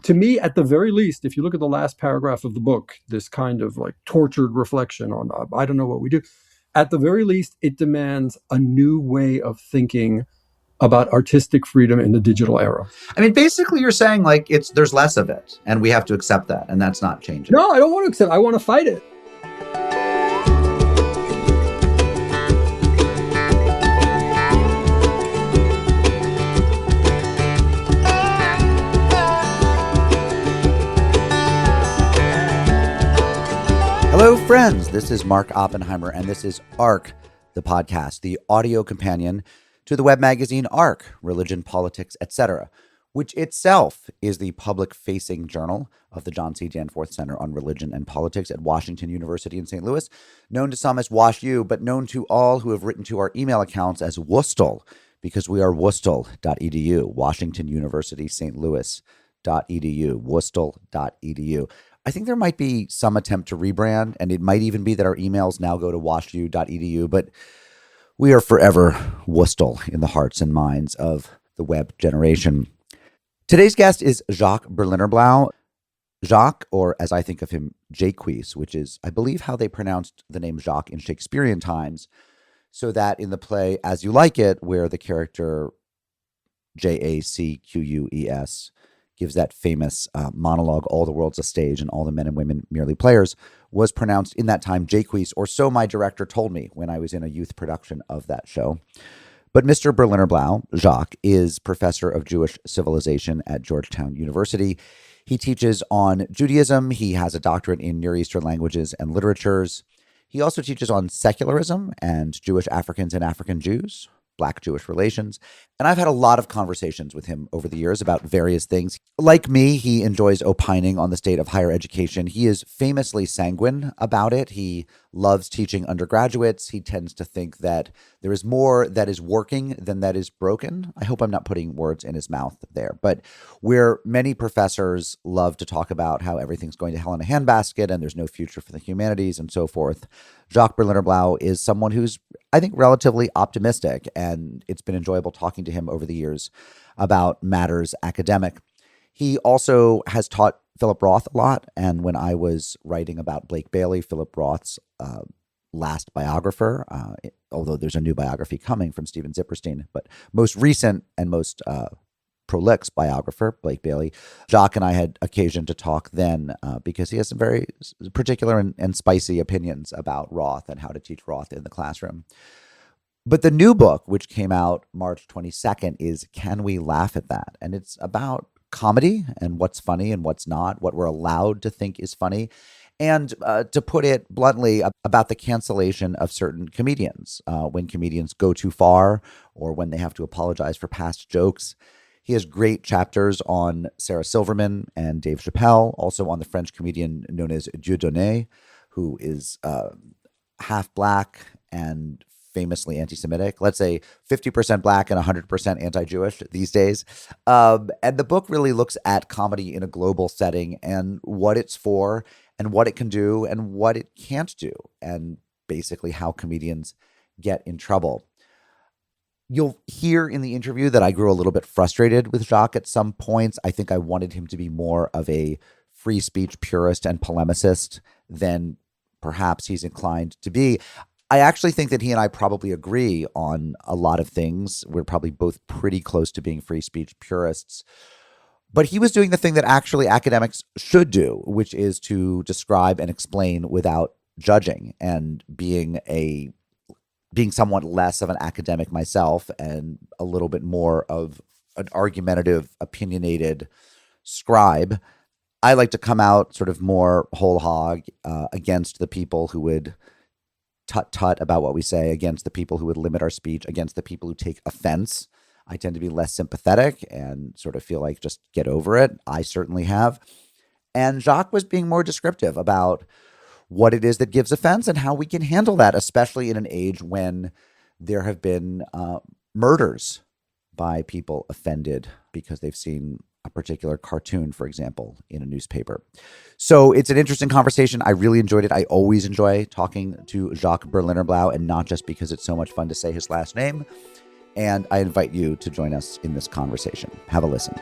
to me, at the very least, if you look at the last paragraph of the book, this kind of like tortured reflection on, I don't know what we do. At the very least, it demands a new way of thinking about artistic freedom in the digital era. I mean, basically you're saying like there's less of it and we have to accept that, and that's not changing. No, I don't want to accept. I want to fight it. Hello, friends. This is Mark Oppenheimer, and this is ARC, the podcast, the audio companion to the web magazine ARC, Religion, Politics, Etc., which itself is the public-facing journal of the John C. Danforth Center on Religion and Politics at Washington University in St. Louis, known to some as WashU, but known to all who have written to our email accounts as Woostel, because we are woostel.edu, Washington University, St. Louis.edu, woostel.edu. I think there might be some attempt to rebrand, and it might even be that our emails now go to washu.edu, but we are forever Woostel in the hearts and minds of the web generation. Today's guest is Jacques Berlinerblau. Jacques, or as I think of him, Jacques, which is, I believe, how they pronounced the name Jacques in Shakespearean times, so that in the play As You Like It, where the character Jacques gives that famous monologue, all the world's a stage and all the men and women merely players, was pronounced in that time Jacques, or so my director told me when I was in a youth production of that show. But Mr. Berlinerblau, Jacques, is professor of Jewish civilization at Georgetown University. He teaches on Judaism. He has a doctorate in Near Eastern languages and literatures. He also teaches on secularism and Jewish Africans and African Jews, Black-Jewish relations. And I've had a lot of conversations with him over the years about various things. Like me, he enjoys opining on the state of higher education. He is famously sanguine about it. He loves teaching undergraduates. He tends to think that there is more that is working than that is broken. I hope I'm not putting words in his mouth there. But where many professors love to talk about how everything's going to hell in a handbasket and there's no future for the humanities and so forth, Jacques Berlinerblau is someone who's, I think, relatively optimistic, and it's been enjoyable talking to him over the years about matters academic. He also has taught Philip Roth a lot, and when I was writing about Blake Bailey, Philip Roth's last biographer, although there's a new biography coming from Steven Zipperstein, but most recent and most prolix biographer, Blake Bailey, Jacques and I had occasion to talk then because he has some very particular and spicy opinions about Roth and how to teach Roth in the classroom. But the new book, which came out March 22nd, is Can We Laugh at That? And it's about comedy and what's funny and what's not, what we're allowed to think is funny. And to put it bluntly, about the cancellation of certain comedians, when comedians go too far or when they have to apologize for past jokes. He has great chapters on Sarah Silverman and Dave Chappelle, also on the French comedian known as Dieudonné, who is half Black and famously anti-Semitic. Let's say 50% Black and 100% anti-Jewish these days. And the book really looks at comedy in a global setting and what it's for and what it can do and what it can't do, and basically how comedians get in trouble. You'll hear in the interview that I grew a little bit frustrated with Jacques at some points. I think I wanted him to be more of a free speech purist and polemicist than perhaps he's inclined to be. I actually think that he and I probably agree on a lot of things. We're probably both pretty close to being free speech purists. But he was doing the thing that actually academics should do, which is to describe and explain without judging, and being somewhat less of an academic myself and a little bit more of an argumentative, opinionated scribe. I like to come out sort of more whole hog against the people who would tut about what we say, against the people who would limit our speech, against the people who take offense. I tend to be less sympathetic and sort of feel like just get over it. I certainly have. And Jacques was being more descriptive about what it is that gives offense and how we can handle that, especially in an age when there have been murders by people offended because they've seen a particular cartoon, for example, in a newspaper. So it's an interesting conversation. I really enjoyed it. I always enjoy talking to Jacques Berlinerblau, and not just because it's so much fun to say his last name. And I invite you to join us in this conversation. Have a listen.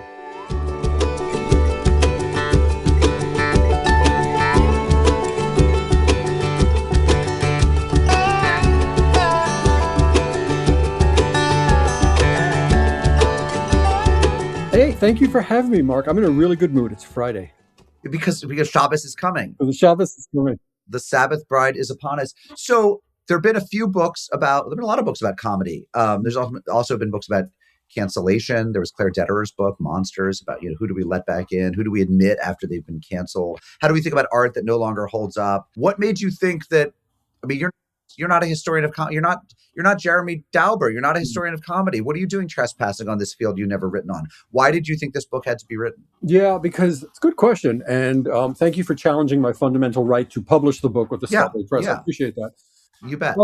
Thank you for having me, Mark. I'm in a really good mood. It's Friday. Because Shabbos is coming. So the Shabbos is coming. The Sabbath bride is upon us. So there have been a lot of books about comedy. There's also been books about cancellation. There was Claire Detterer's book, Monsters, about, who do we let back in? Who do we admit after they've been canceled? How do we think about art that no longer holds up? What made you think that, you're not a historian of comedy. You're not Jeremy Dauber. You're not a historian of comedy. What are you doing trespassing on this field you've never written on? Why did you think this book had to be written? Yeah, because it's a good question. And thank you for challenging my fundamental right to publish the book with the Scholarly Press. I appreciate that. You bet.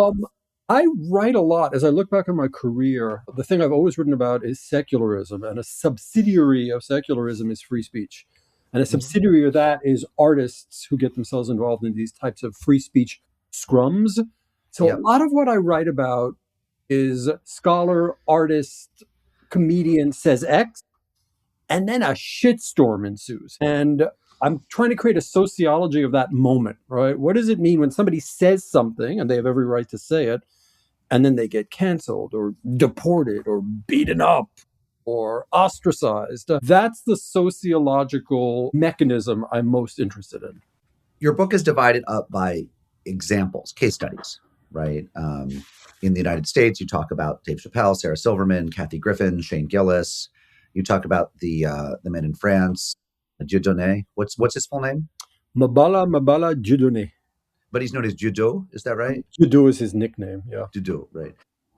I write a lot. As I look back on my career, the thing I've always written about is secularism. And a subsidiary of secularism is free speech. And a subsidiary of that is artists who get themselves involved in these types of free speech scrums. So a lot of what I write about is scholar, artist, comedian says X, and then a shitstorm ensues. And I'm trying to create a sociology of that moment, right? What does it mean when somebody says something, and they have every right to say it, and then they get canceled or deported or beaten up or ostracized? That's the sociological mechanism I'm most interested in. Your book is divided up by examples, case studies, right? In the United States, you talk about Dave Chappelle, Sarah Silverman, Kathy Griffin, Shane Gillis. You talk about the men in France, Dieudonné. What's his full name? Mabala Dieudonné. But he's known as Judo, is that right? Judo is his nickname, yeah. Judo, right.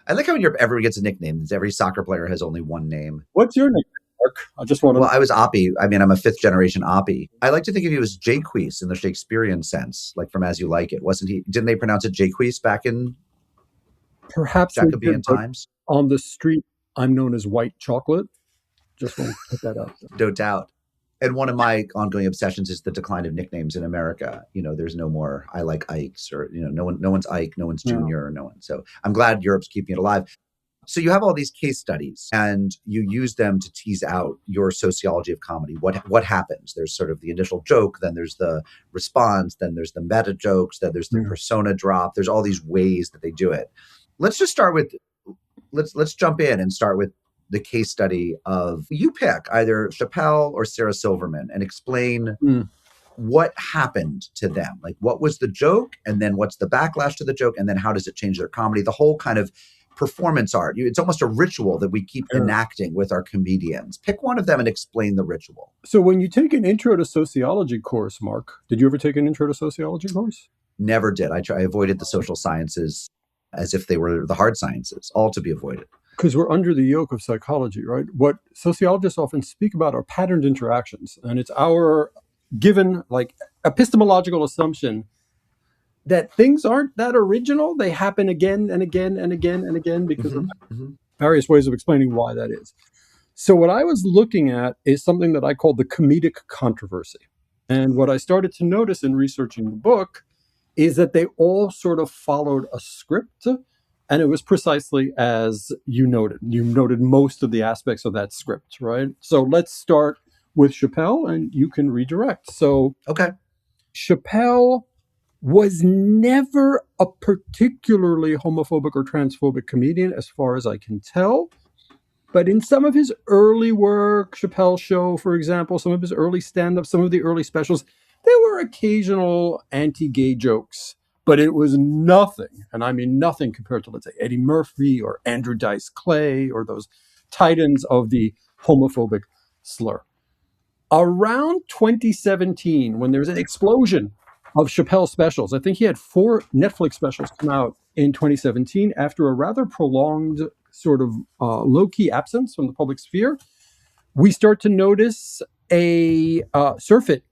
I like how when everyone gets a nickname. Every soccer player has only one name. What's your nickname, Mark? I just want to... Well, I was Oppie. I'm a fifth generation Oppie. I like to think of you as Jacques in the Shakespearean sense, like from As You Like It. Wasn't he? Didn't they pronounce it Jacques back in perhaps Jacobean times? On the street, I'm known as White Chocolate. Just want to put that out there. No doubt. And one of my ongoing obsessions is the decline of nicknames in America. There's no more I like Ikes, or no one's Ike, no one's Junior, no one. So I'm glad Europe's keeping it alive. So you have all these case studies, and you use them to tease out your sociology of comedy. What happens? There's sort of the initial joke, then there's the response, then there's the meta jokes, then there's the persona drop. There's all these ways that they do it. Let's just start with let's jump in and start with the case study of, you pick either Chappelle or Sarah Silverman and explain what happened to them. Like, what was the joke, and then what's the backlash to the joke, and then how does it change their comedy? The whole kind of performance art. It's almost a ritual that we keep enacting with our comedians. Pick one of them and explain the ritual. So when you take an intro to sociology course, Mark, did you ever take an intro to sociology course? Never did. I avoided the social sciences as if they were the hard sciences, all to be avoided. Because we're under the yoke of psychology, right? What sociologists often speak about are patterned interactions. And it's our given, epistemological assumption that things aren't that original. They happen again and again and again and again because of various ways of explaining why that is. So what I was looking at is something that I call the comedic controversy. And what I started to notice in researching the book is that they all sort of followed a script. And it was precisely as you noted. You noted most of the aspects of that script, right? So let's start with Chappelle, and you can redirect. So, okay, Chappelle was never a particularly homophobic or transphobic comedian, as far as I can tell. But in some of his early work, Chappelle Show, for example, some of his early stand-up, some of the early specials, there were occasional anti-gay jokes. But it was nothing, and I mean nothing, compared to, let's say, Eddie Murphy or Andrew Dice Clay or those titans of the homophobic slur. Around 2017, when there was an explosion of Chappelle specials, I think he had 4 Netflix specials come out in 2017 after a rather prolonged sort of low-key absence from the public sphere, we start to notice a surfeit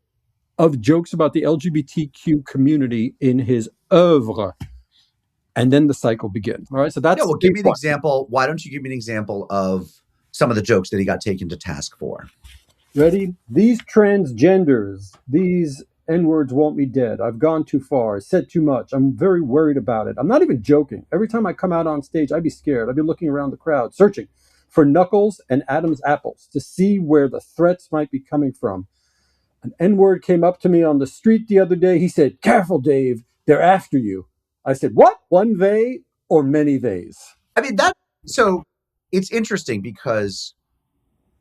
of jokes about the LGBTQ community in his oeuvre. And then the cycle begins. All right. So that's give me an example. Why don't you give me an example of some of the jokes that he got taken to task for? Ready? These transgenders, these N-words want me dead. I've gone too far. I said too much. I'm very worried about it. I'm not even joking. Every time I come out on stage, I'd be scared. I'd be looking around the crowd, searching for Knuckles and Adam's apples to see where the threats might be coming from. An N-word came up to me on the street the other day. He said, "Careful, Dave. They're after you." I said, "What? One they or many theys?" I mean, so it's interesting because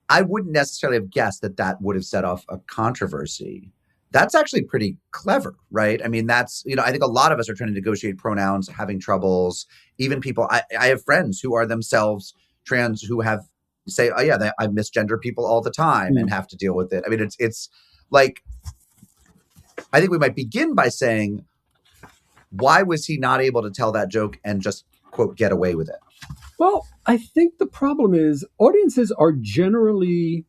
I wouldn't necessarily have guessed that that would have set off a controversy. That's actually pretty clever, right? I mean, that's, I think a lot of us are trying to negotiate pronouns, having troubles. Even people, I have friends who are themselves trans who have say, oh yeah, I misgender people all the time and have to deal with it. I mean, it's like, I think we might begin by saying, why was he not able to tell that joke and just, quote, get away with it? Well, I think the problem is audiences are generally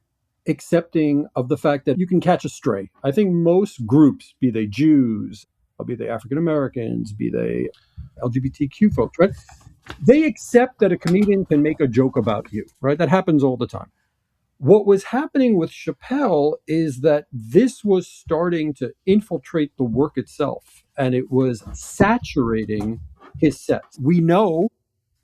accepting of the fact that you can catch a stray. I think most groups, be they Jews, be they African Americans, be they LGBTQ folks, right? They accept that a comedian can make a joke about you, right? That happens all the time. What was happening with Chappelle is that this was starting to infiltrate the work itself, and it was saturating his sets. We know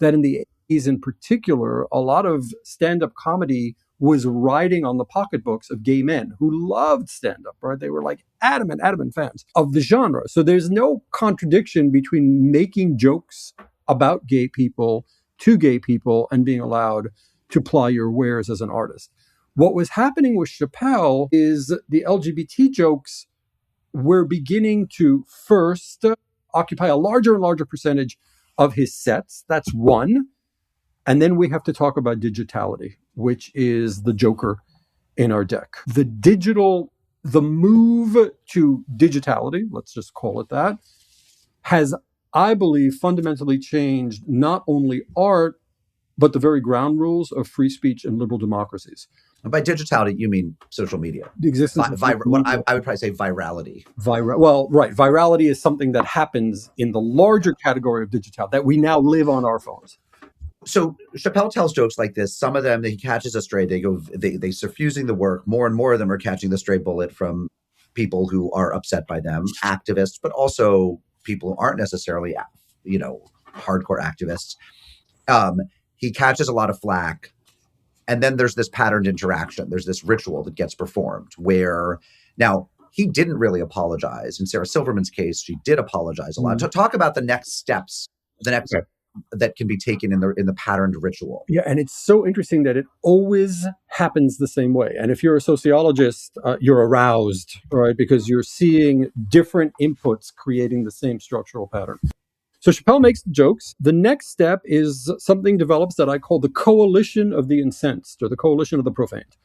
that in the 80s in particular, a lot of stand-up comedy was riding on the pocketbooks of gay men who loved stand-up, right? They were like adamant fans of the genre. So there's no contradiction between making jokes about gay people to gay people and being allowed to ply your wares as an artist. What was happening with Chappelle is the LGBT jokes were beginning to first occupy a larger and larger percentage of his sets. That's one. And then we have to talk about digitality, which is the joker in our deck. The move to digitality, let's just call it that, has, I believe, fundamentally changed not only art, but the very ground rules of free speech and liberal democracies. And by digitality, you mean social media. The existence of social media. I would probably say virality. Right. Virality is something that happens in the larger category of digitality, that we now live on our phones. So Chappelle tells jokes like this. Some of them, he catches a stray. They suffusing the work. More and more of them are catching the stray bullet from people who are upset by them, activists, but also people who aren't necessarily, hardcore activists. He catches a lot of flack. And then there's this patterned interaction. There's this ritual that gets performed where now he didn't really apologize. In Sarah Silverman's case, she did apologize a lot. To talk about the next steps, that can be taken in the patterned ritual. Yeah, and it's so interesting that it always happens the same way. And if you're a sociologist, you're aroused, right? Because you're seeing different inputs creating the same structural pattern. So Chappelle makes the jokes. The next step is something develops that I call the coalition of the incensed, or the coalition of the profaned.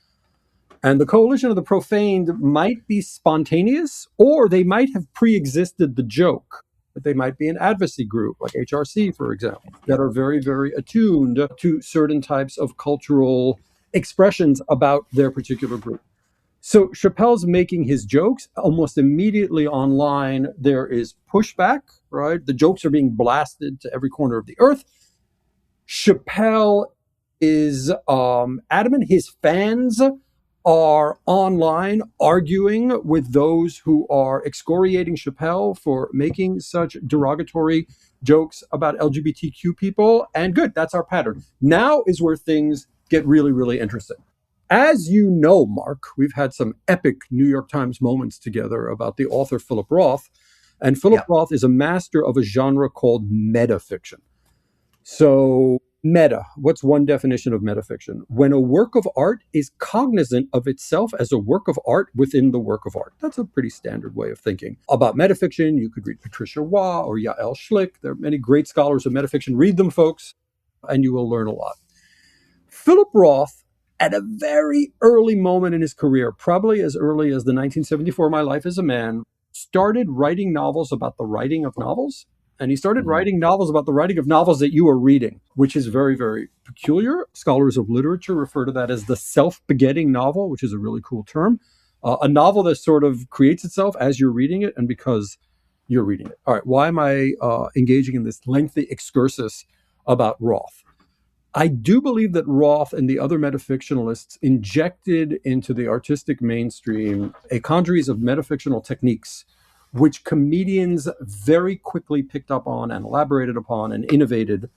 And the coalition of the profaned might be spontaneous, or they might have pre-existed the joke. They might be an advocacy group, like HRC, for example, that are very, very attuned to certain types of cultural expressions about their particular group. So Chappelle's making his jokes. Almost immediately online, there is pushback, right? The jokes are being blasted to every corner of the earth. Chappelle is adamant. His fans are online arguing with those who are excoriating Chappelle for making such derogatory jokes about LGBTQ people. And good, that's our pattern. Now is where things get really, really interesting. As you know, Mark, we've had some epic New York Times moments together about the author Philip Roth. And Philip Roth is a master of a genre called metafiction. So meta, what's one definition of metafiction? When a work of art is cognizant of itself as a work of art within the work of art. That's a pretty standard way of thinking. About metafiction, you could read Patricia Waugh or Yael Schlick. There are many great scholars of metafiction. Read them, folks, and you will learn a lot. Philip Roth, at a very early moment in his career, probably as early as the 1974 My Life as a Man, started writing novels about the writing of novels. And he started writing novels about the writing of novels that you are reading, which is very, very peculiar. Scholars of literature refer to that as the self-begetting novel, which is a really cool term. A novel that sort of creates itself as you're reading it and because you're reading it. All right, why am I engaging in this lengthy excursus about Roth? I do believe that Roth and the other metafictionalists injected into the artistic mainstream a congeries of metafictional techniques which comedians very quickly picked up on and elaborated upon and innovated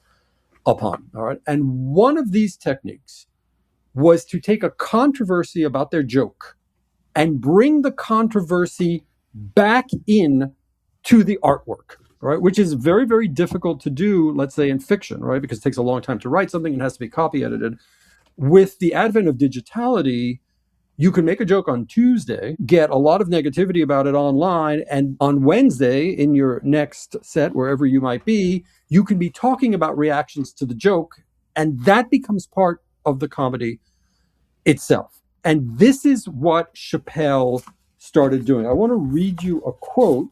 upon. All right. And one of these techniques was to take a controversy about their joke and bring the controversy back in to the artwork, right? Which is very, very difficult to do, let's say, in fiction, right? Because it takes a long time to write something and has to be copy edited. with the advent of digitality, you can make a joke on Tuesday, get a lot of negativity about it online, and on Wednesday, in your next set, wherever you might be, you can be talking about reactions to the joke, and that becomes part of the comedy itself. And this is what Chappelle started doing. I want to read you a quote,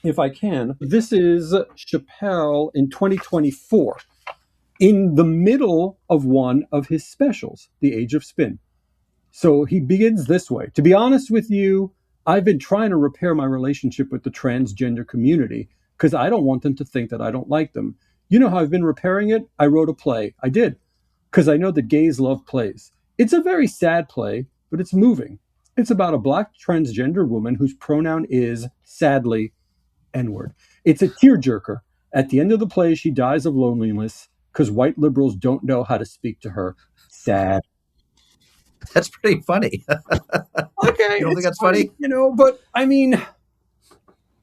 if I can. This is Chappelle in 2024, in the middle of one of his specials, The Age of Spin. So he begins this way. To be honest with you, I've been trying to repair my relationship with the transgender community because I don't want them to think that I don't like them. You know how I've been repairing it? I wrote a play. I did, because I know that gays love plays. It's a very sad play, but it's moving. It's about a black transgender woman whose pronoun is, sadly, N-word. It's a tearjerker. At the end of the play, she dies of loneliness because white liberals don't know how to speak to her. Sad. That's pretty funny. Okay, You don't think that's funny? But I mean,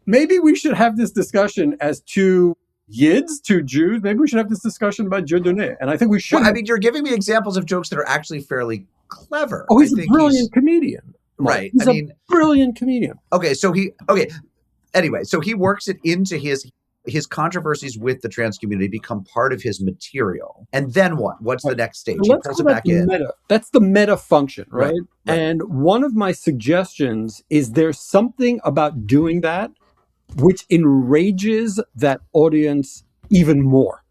maybe we should have this discussion as two Yids, two Jews. Maybe we should have this discussion about Dieudonné. And I think we should. Well, I mean, you're giving me examples of jokes that are actually fairly clever. Oh, he's a brilliant comedian. Right. He's a brilliant comedian. Okay, anyway, so he works it into his controversies with the trans community become part of his material. And then what? What's the next stage? So he pulls it back in. Meta. That's the meta function, right? Right. And one of my suggestions is there's something about doing that which enrages that audience even more.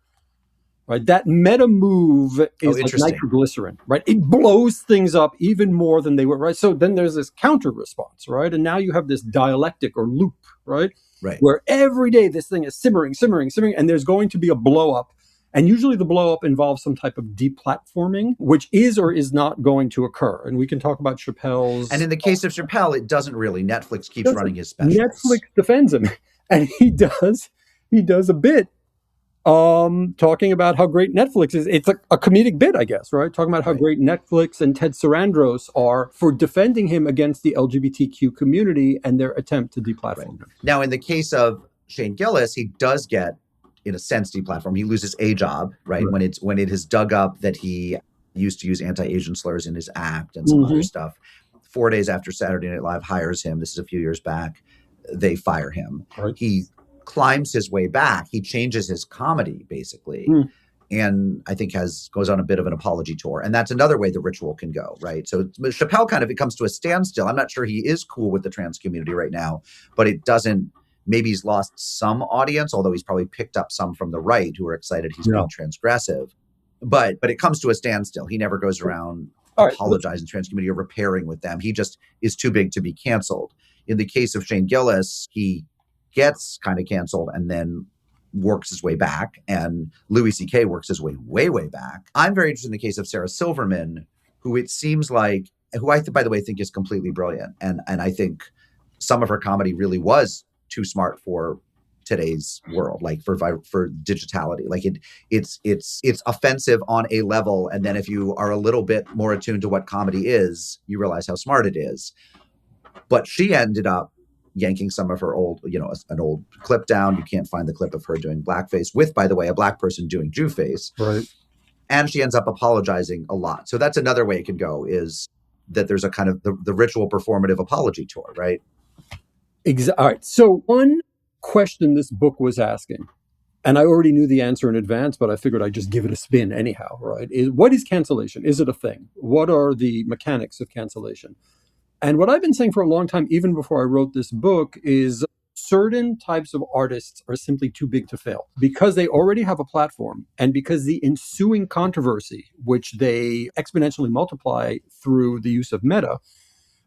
Right? That meta move is like nitroglycerin, right? It blows things up even more than they were, right? So then there's this counter response, right? And now you have this dialectic or loop, right? Right. Where every day this thing is simmering, and there's going to be a blow up. And usually the blow up involves some type of deplatforming, which is or is not going to occur. And we can talk about Chappelle's. And in the case of Chappelle, it doesn't really. Netflix keeps running his specials. Netflix defends him. And he does a bit talking about how great Netflix is. It's a comedic bit, I guess, right? Talking about how great Netflix and Ted Sarandros are for defending him against the LGBTQ community and their attempt to deplatform him. Now, in the case of Shane Gillis, he does get, in a sense, deplatformed. He loses a job, right? When it is dug up that he used to use anti-Asian slurs in his act and some other stuff. 4 days after Saturday Night Live hires him, this is a few years back, they fire him. Right. He climbs his way back. He changes his comedy, basically. And I think goes on a bit of an apology tour. And that's another way the ritual can go, right? So Chappelle it comes to a standstill. I'm not sure he is cool with the trans community right now, but it doesn't, maybe he's lost some audience, although he's probably picked up some from the right who are excited he's being transgressive. But it comes to a standstill. He never goes around apologizing to the trans community or repairing with them. He just is too big to be canceled. In the case of Shane Gillis, he gets kind of canceled and then works his way back. And Louis C.K. works his way, way, way back. I'm very interested in the case of Sarah Silverman, who it seems like, who I, by the way, think is completely brilliant. And I think some of her comedy really was too smart for today's world, like for digitality. Like it's offensive on a level. And then if you are a little bit more attuned to what comedy is, you realize how smart it is. But she ended up yanking some of her old, an old clip down. You can't find the clip of her doing blackface with, by the way, a black person doing Jew face. Right. And she ends up apologizing a lot. So that's another way it could go, is that there's a kind of the ritual performative apology tour, right? All right. So one question this book was asking, and I already knew the answer in advance, but I figured I'd just give it a spin anyhow, right? What is cancellation? Is it a thing? What are the mechanics of cancellation? And what I've been saying for a long time, even before I wrote this book, is certain types of artists are simply too big to fail because they already have a platform and because the ensuing controversy, which they exponentially multiply through the use of meta,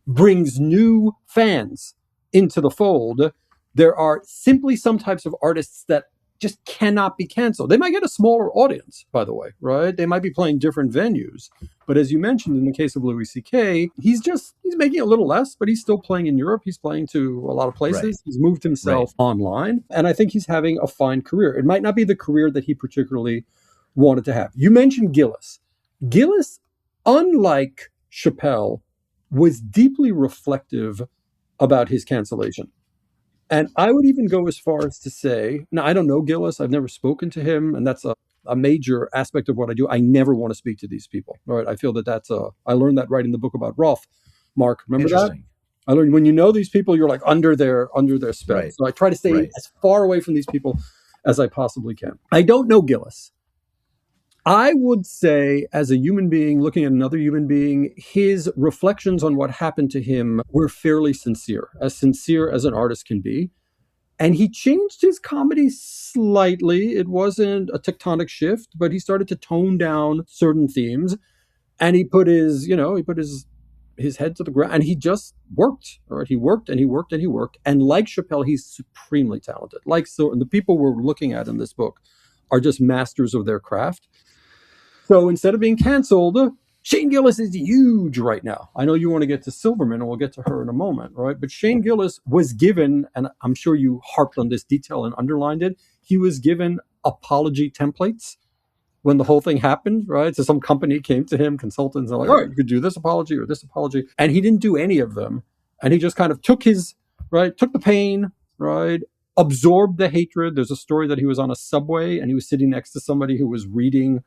brings new fans into the fold. There are simply some types of artists that just cannot be canceled. They might get a smaller audience, by the way, right? They might be playing different venues. But as you mentioned, in the case of Louis C.K., he's making a little less, but he's still playing in Europe. He's playing to a lot of places. Right. He's moved himself online. And I think he's having a fine career. It might not be the career that he particularly wanted to have. You mentioned Gillis. Gillis, unlike Chappelle, was deeply reflective about his cancellation. And I would even go as far as to say, now I don't know Gillis, I've never spoken to him, and that's a major aspect of what I do. I never want to speak to these people. Right? I feel that I learned that writing the book about Rolf. Mark, remember that? Interesting. I learned when you know these people, you're like under their spell. Right. So I try to stay Right. as far away from these people as I possibly can. I don't know Gillis. I would say, as a human being looking at another human being, his reflections on what happened to him were fairly sincere as an artist can be. And he changed his comedy slightly. It wasn't a tectonic shift, but he started to tone down certain themes. And he put his head to the ground, and he just worked. All right, he worked and he worked and he worked. And like Chappelle, he's supremely talented. And the people we're looking at in this book are just masters of their craft. So instead of being canceled, Shane Gillis is huge right now. I know you want to get to Silverman, and we'll get to her in a moment, right? But Shane Gillis was given, and I'm sure you harped on this detail and underlined it, he was given apology templates when the whole thing happened, right? So some company came to him, consultants, and like, all right, you could do this apology or this apology. And he didn't do any of them. And he just kind of took the pain, right? Absorbed the hatred. There's a story that he was on a subway and he was sitting next to somebody who was reading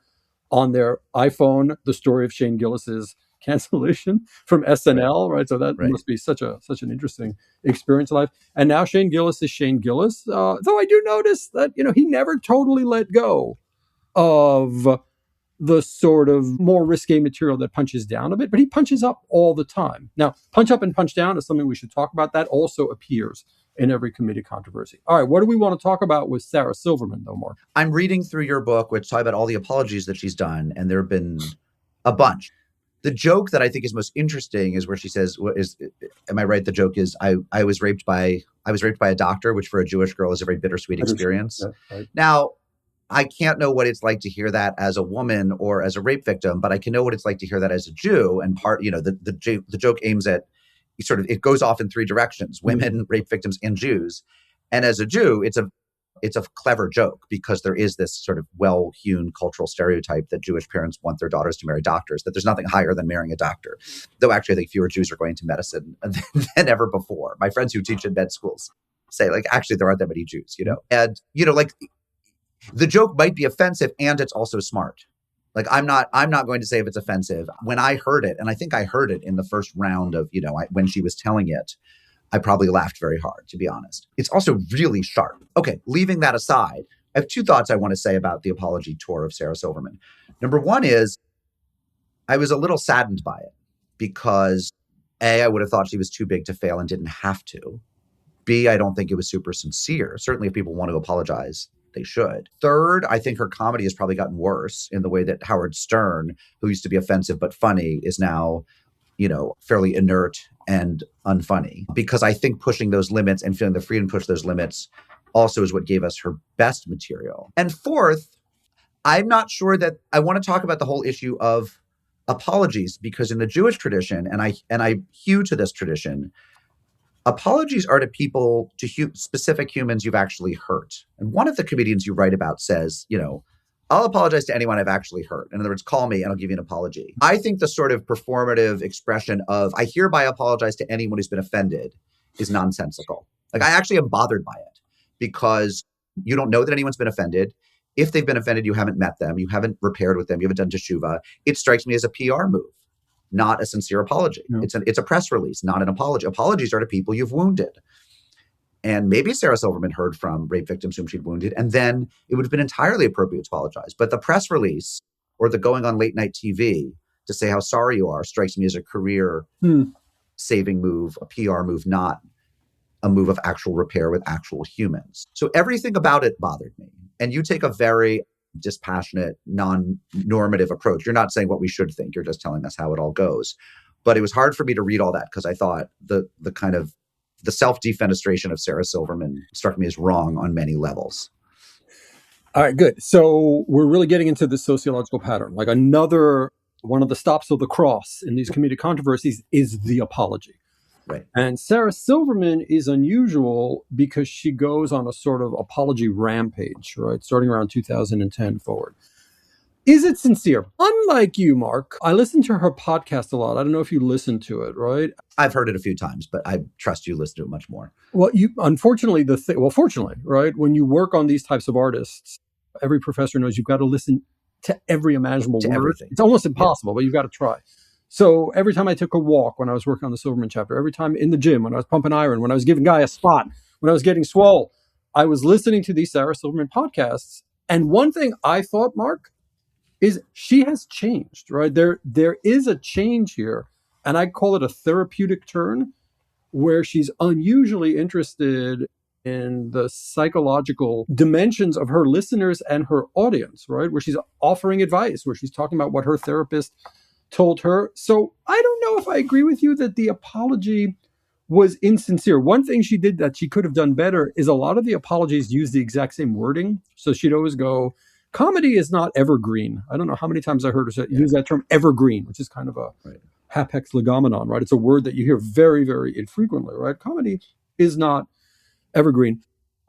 on their iPhone the story of Shane Gillis's cancellation from SNL, right? So that must be such an interesting experience in life. And now Shane Gillis is Shane Gillis. Though I do notice that, he never totally let go of the sort of more risque material that punches down a bit, but he punches up all the time. Now, punch up and punch down is something we should talk about. That also appears in every comedic controversy. All right, what do we want to talk about with Sarah Silverman, though, Mark? I'm reading through your book, which talks about all the apologies that she's done, and there have been a bunch. The joke that I think is most interesting is where she says, am I right? The joke is, I was raped by a doctor, which for a Jewish girl is a very bittersweet experience. Yeah, right. Now, I can't know what it's like to hear that as a woman or as a rape victim, but I can know what it's like to hear that as a Jew. And the joke aims at it goes off in three directions: women, rape victims, and Jews. And as a Jew, it's a clever joke because there is this sort of well-hewn cultural stereotype that Jewish parents want their daughters to marry doctors, that there's nothing higher than marrying a doctor. Though actually, I think fewer Jews are going to medicine than ever before. My friends who teach in med schools say, actually, there aren't that many Jews, And, the joke might be offensive and it's also smart. I'm not going to say if it's offensive. When I heard it, and I think I heard it in the first round of, when she was telling it, I probably laughed very hard, to be honest. It's also really sharp. Okay, leaving that aside, I have two thoughts I want to say about the apology tour of Sarah Silverman. Number one is I was a little saddened by it because A, I would have thought she was too big to fail and didn't have to. B, I don't think it was super sincere. Certainly if people want to apologize, they should. Third, I think her comedy has probably gotten worse in the way that Howard Stern, who used to be offensive but funny, is now, fairly inert and unfunny. Because I think pushing those limits and feeling the freedom to push those limits also is what gave us her best material. And fourth, I'm not sure that I want to talk about the whole issue of apologies, because in the Jewish tradition, and I hew to this tradition, apologies are to people, to specific humans you've actually hurt. And one of the comedians you write about says, I'll apologize to anyone I've actually hurt. In other words, call me and I'll give you an apology. I think the sort of performative expression of, I hereby apologize to anyone who's been offended is nonsensical. I actually am bothered by it because you don't know that anyone's been offended. If they've been offended, you haven't met them. You haven't repaired with them. You haven't done teshuvah. It strikes me as a PR move, not a sincere apology. Yeah. It's a press release, not an apology. Apologies are to people you've wounded. And maybe Sarah Silverman heard from rape victims whom she'd wounded, and then it would have been entirely appropriate to apologize. But the press release or the going on late night TV to say how sorry you are strikes me as a career saving move, a PR move, not a move of actual repair with actual humans. So everything about it bothered me. And you take a very dispassionate, non-normative approach. You're not saying what we should think. You're just telling us how it all goes. But it was hard for me to read all that because I thought the kind of the self-defenestration of Sarah Silverman struck me as wrong on many levels. All right, good. So we're really getting into this sociological pattern. Another one of the stops of the cross in these comedic controversies is the apology. Right. And Sarah Silverman is unusual because she goes on a sort of apology rampage, right? Starting around 2010 forward. Is it sincere? Unlike you, Mark, I listen to her podcast a lot. I don't know if you listen to it, right? I've heard it a few times, but I trust you listen to it much more. Well, fortunately, right? When you work on these types of artists, Every professor knows you've got to listen to every imaginable To word. everything. It's almost impossible, but you've got to try. So every time I took a walk when I was working on the Silverman chapter, every time in the gym, when I was pumping iron, when I was giving Guy a spot, when I was getting swole, I was listening to these Sarah Silverman podcasts. And one thing I thought, Mark, is she has changed, right? There is a change here. And I call it a therapeutic turn, where she's unusually interested in the psychological dimensions of her listeners and her audience, right? Where she's offering advice, where she's talking about what her therapist told her. So I don't know if I agree with you that the apology was insincere. One thing she did that she could have done better is a lot of the apologies use the exact same wording. So she'd always go, comedy is not evergreen. I don't know how many times I heard her use that term evergreen, which is kind of a hapax legomenon, right? It's a word that you hear very, very infrequently, right? Comedy is not evergreen.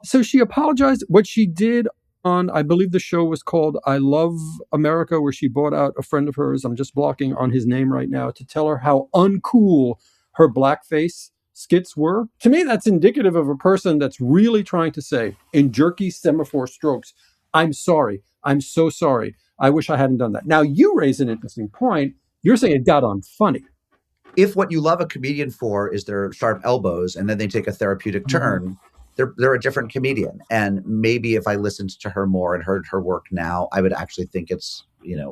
So she apologized. What she did on, I believe the show was called I Love America, where she bought out a friend of hers, I'm just blocking on his name right now, to tell her how uncool her blackface skits were. To me, that's indicative of a person that's really trying to say, in jerky semaphore strokes, I'm sorry. I'm so sorry. I wish I hadn't done that. Now, you raise an interesting point. You're saying it got unfunny. If what you love a comedian for is their sharp elbows and then they take a therapeutic turn, they're a different comedian. And maybe if I listened to her more and heard her work now, I would actually think it's,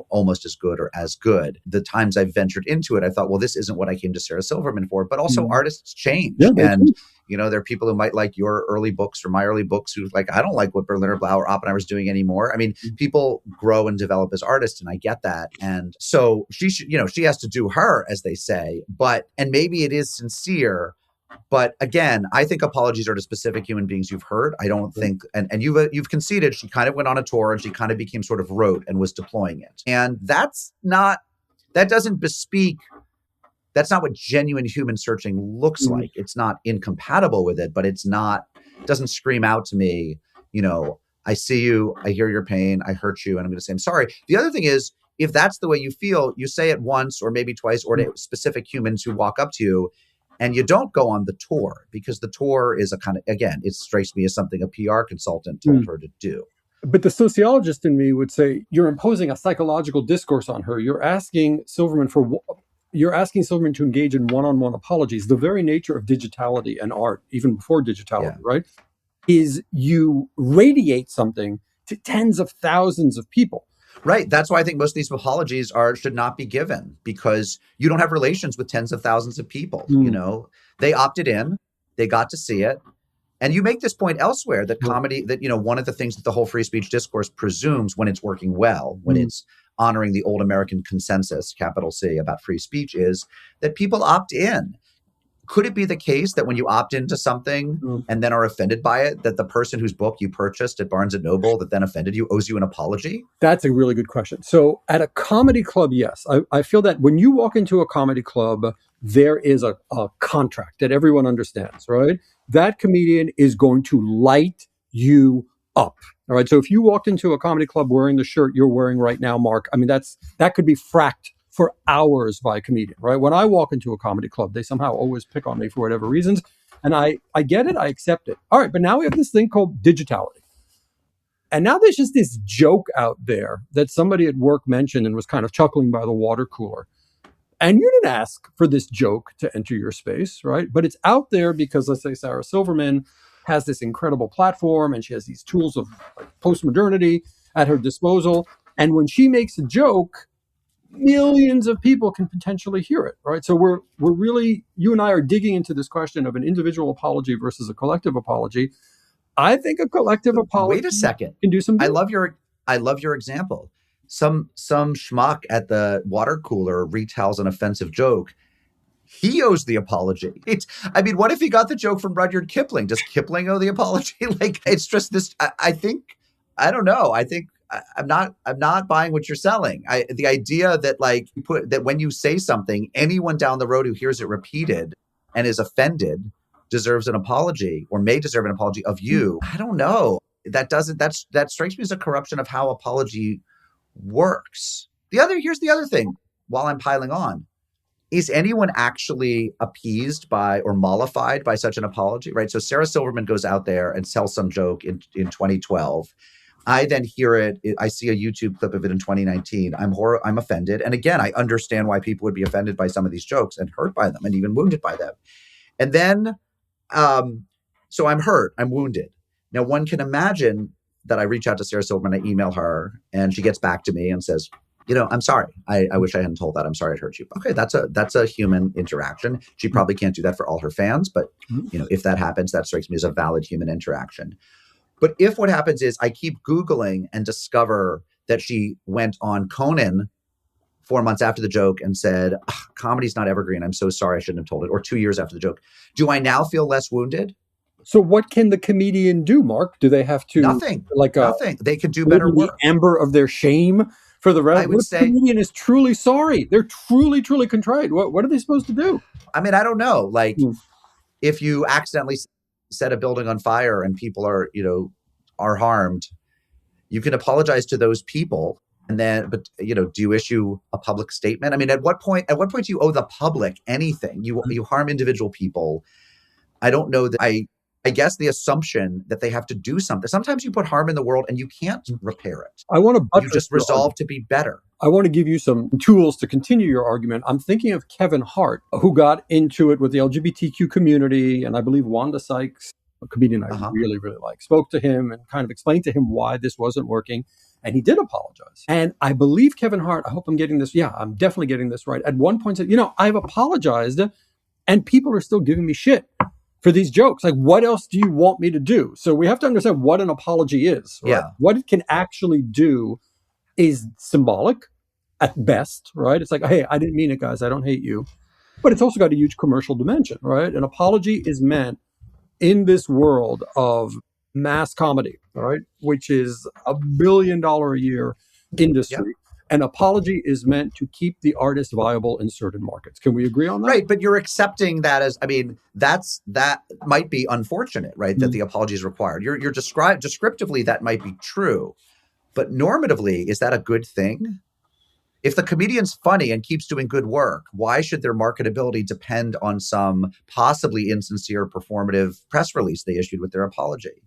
almost as good or as good. The times I've ventured into it, I thought, well, this isn't what I came to Sarah Silverman for. But also artists change. Yeah, and, there are people who might like your early books or my early books who's like, I don't like what Berlinerblau or Oppenheimer's doing anymore. I mean, people grow and develop as artists, and I get that. And so she should, she has to do her, as they say. And maybe it is sincere. But again, I think apologies are to specific human beings you've heard. I don't think, and you've conceded, she kind of went on a tour and she kind of became sort of rote and was deploying it. And that doesn't bespeak, that's not what genuine human searching looks like. It's not incompatible with it, but it doesn't scream out to me, I see you, I hear your pain, I hurt you, and I'm going to say, I'm sorry. The other thing is, if that's the way you feel, you say it once or maybe twice, or to specific humans who walk up to you. And you don't go on the tour, because the tour is a kind of, again, it strikes me as something a PR consultant told her to do. But the sociologist in me would say you're imposing a psychological discourse on her. You're asking Silverman to engage in one-on-one apologies. The very nature of digitality and art, even before digitality, right, is you radiate something to tens of thousands of people. Right. That's why I think most of these apologies should not be given, because you don't have relations with tens of thousands of people. They opted in, they got to see it. And you make this point elsewhere that comedy, that, one of the things that the whole free speech discourse presumes when it's working well, when it's honoring the old American consensus, capital C, about free speech, is that people opt in. Could it be the case that when you opt into something and then are offended by it, that the person whose book you purchased at Barnes & Noble that then offended you owes you an apology? That's a really good question. So at a comedy club, yes. I feel that when you walk into a comedy club, there is a contract that everyone understands, right? That comedian is going to light you up. All right. So if you walked into a comedy club wearing the shirt you're wearing right now, Mark, I mean, that could be fracked for hours by a comedian, right? When I walk into a comedy club, they somehow always pick on me for whatever reasons. And I get it. I accept it. All right. But now we have this thing called digitality. And now there's just this joke out there that somebody at work mentioned and was kind of chuckling by the water cooler. And you didn't ask for this joke to enter your space, right? But it's out there because, let's say, Sarah Silverman has this incredible platform and she has these tools of postmodernity at her disposal. And when she makes a joke, millions of people can potentially hear it, right? So we're really, you and I are digging into this question of an individual apology versus a collective apology. I think a collective apology. Wait a second. Can do some good. I love your example. Some schmuck at the water cooler retells an offensive joke. He owes the apology. What if he got the joke from Rudyard Kipling? Does Kipling owe the apology? It's just this. I don't know. I think I'm not buying what you're selling. The idea that that when you say something, anyone down the road who hears it repeated and is offended deserves an apology or may deserve an apology of you. I don't know. That strikes me as a corruption of how apology works. Here's the other thing while I'm piling on. Is anyone actually appeased by or mollified by such an apology, right? So Sarah Silverman goes out there and tells some joke in 2012. I then hear it. I see a YouTube clip of it in 2019. I'm offended. And again, I understand why people would be offended by some of these jokes and hurt by them and even wounded by them. And then, so I'm hurt. I'm wounded. Now, one can imagine that I reach out to Sarah Silverman, I email her, and she gets back to me and says, I'm sorry. I wish I hadn't told that. I'm sorry it hurt you. Okay, that's a human interaction. She probably can't do that for all her fans, but if that happens, that strikes me as a valid human interaction. But if what happens is I keep Googling and discover that she went on Conan 4 months after the joke and said, comedy's not evergreen. I'm so sorry I shouldn't have told it. Or 2 years after the joke. Do I now feel less wounded? So what can the comedian do, Mark? Do they have to nothing? They can do better work. The amber of their shame for the rest. I would say the comedian is truly sorry. They're truly, truly contrite. What are they supposed to do? I mean, I don't know. Like, if you accidentally set a building on fire and people are harmed, you can apologize to those people. And then, but do you issue a public statement? I mean, at what point do you owe the public anything? You harm individual people. I don't know that I guess the assumption that they have to do something. Sometimes you put harm in the world and you can't repair it. You just resolve to be better. I want to give you some tools to continue your argument. I'm thinking of Kevin Hart, who got into it with the LGBTQ community, and I believe Wanda Sykes, a comedian I really, really like, spoke to him and kind of explained to him why this wasn't working. And he did apologize. And I believe Kevin Hart, I hope I'm getting this. Yeah, I'm definitely getting this right. At one point said, I've apologized and people are still giving me shit for these jokes. Like, what else do you want me to do? So we have to understand what an apology is. Right? Yeah. What it can actually do is symbolic at best, right? It's like, hey, I didn't mean it, guys. I don't hate you. But it's also got a huge commercial dimension, right? An apology is meant in this world of mass comedy, all right, which is $1 billion a year industry. Yep. An apology is meant to keep the artist viable in certain markets. Can we agree on that? Right, but you're accepting that as, that might be unfortunate, right? That the apology is required. You're descriptively, that might be true. But normatively, is that a good thing? If the comedian's funny and keeps doing good work, why should their marketability depend on some possibly insincere performative press release they issued with their apology?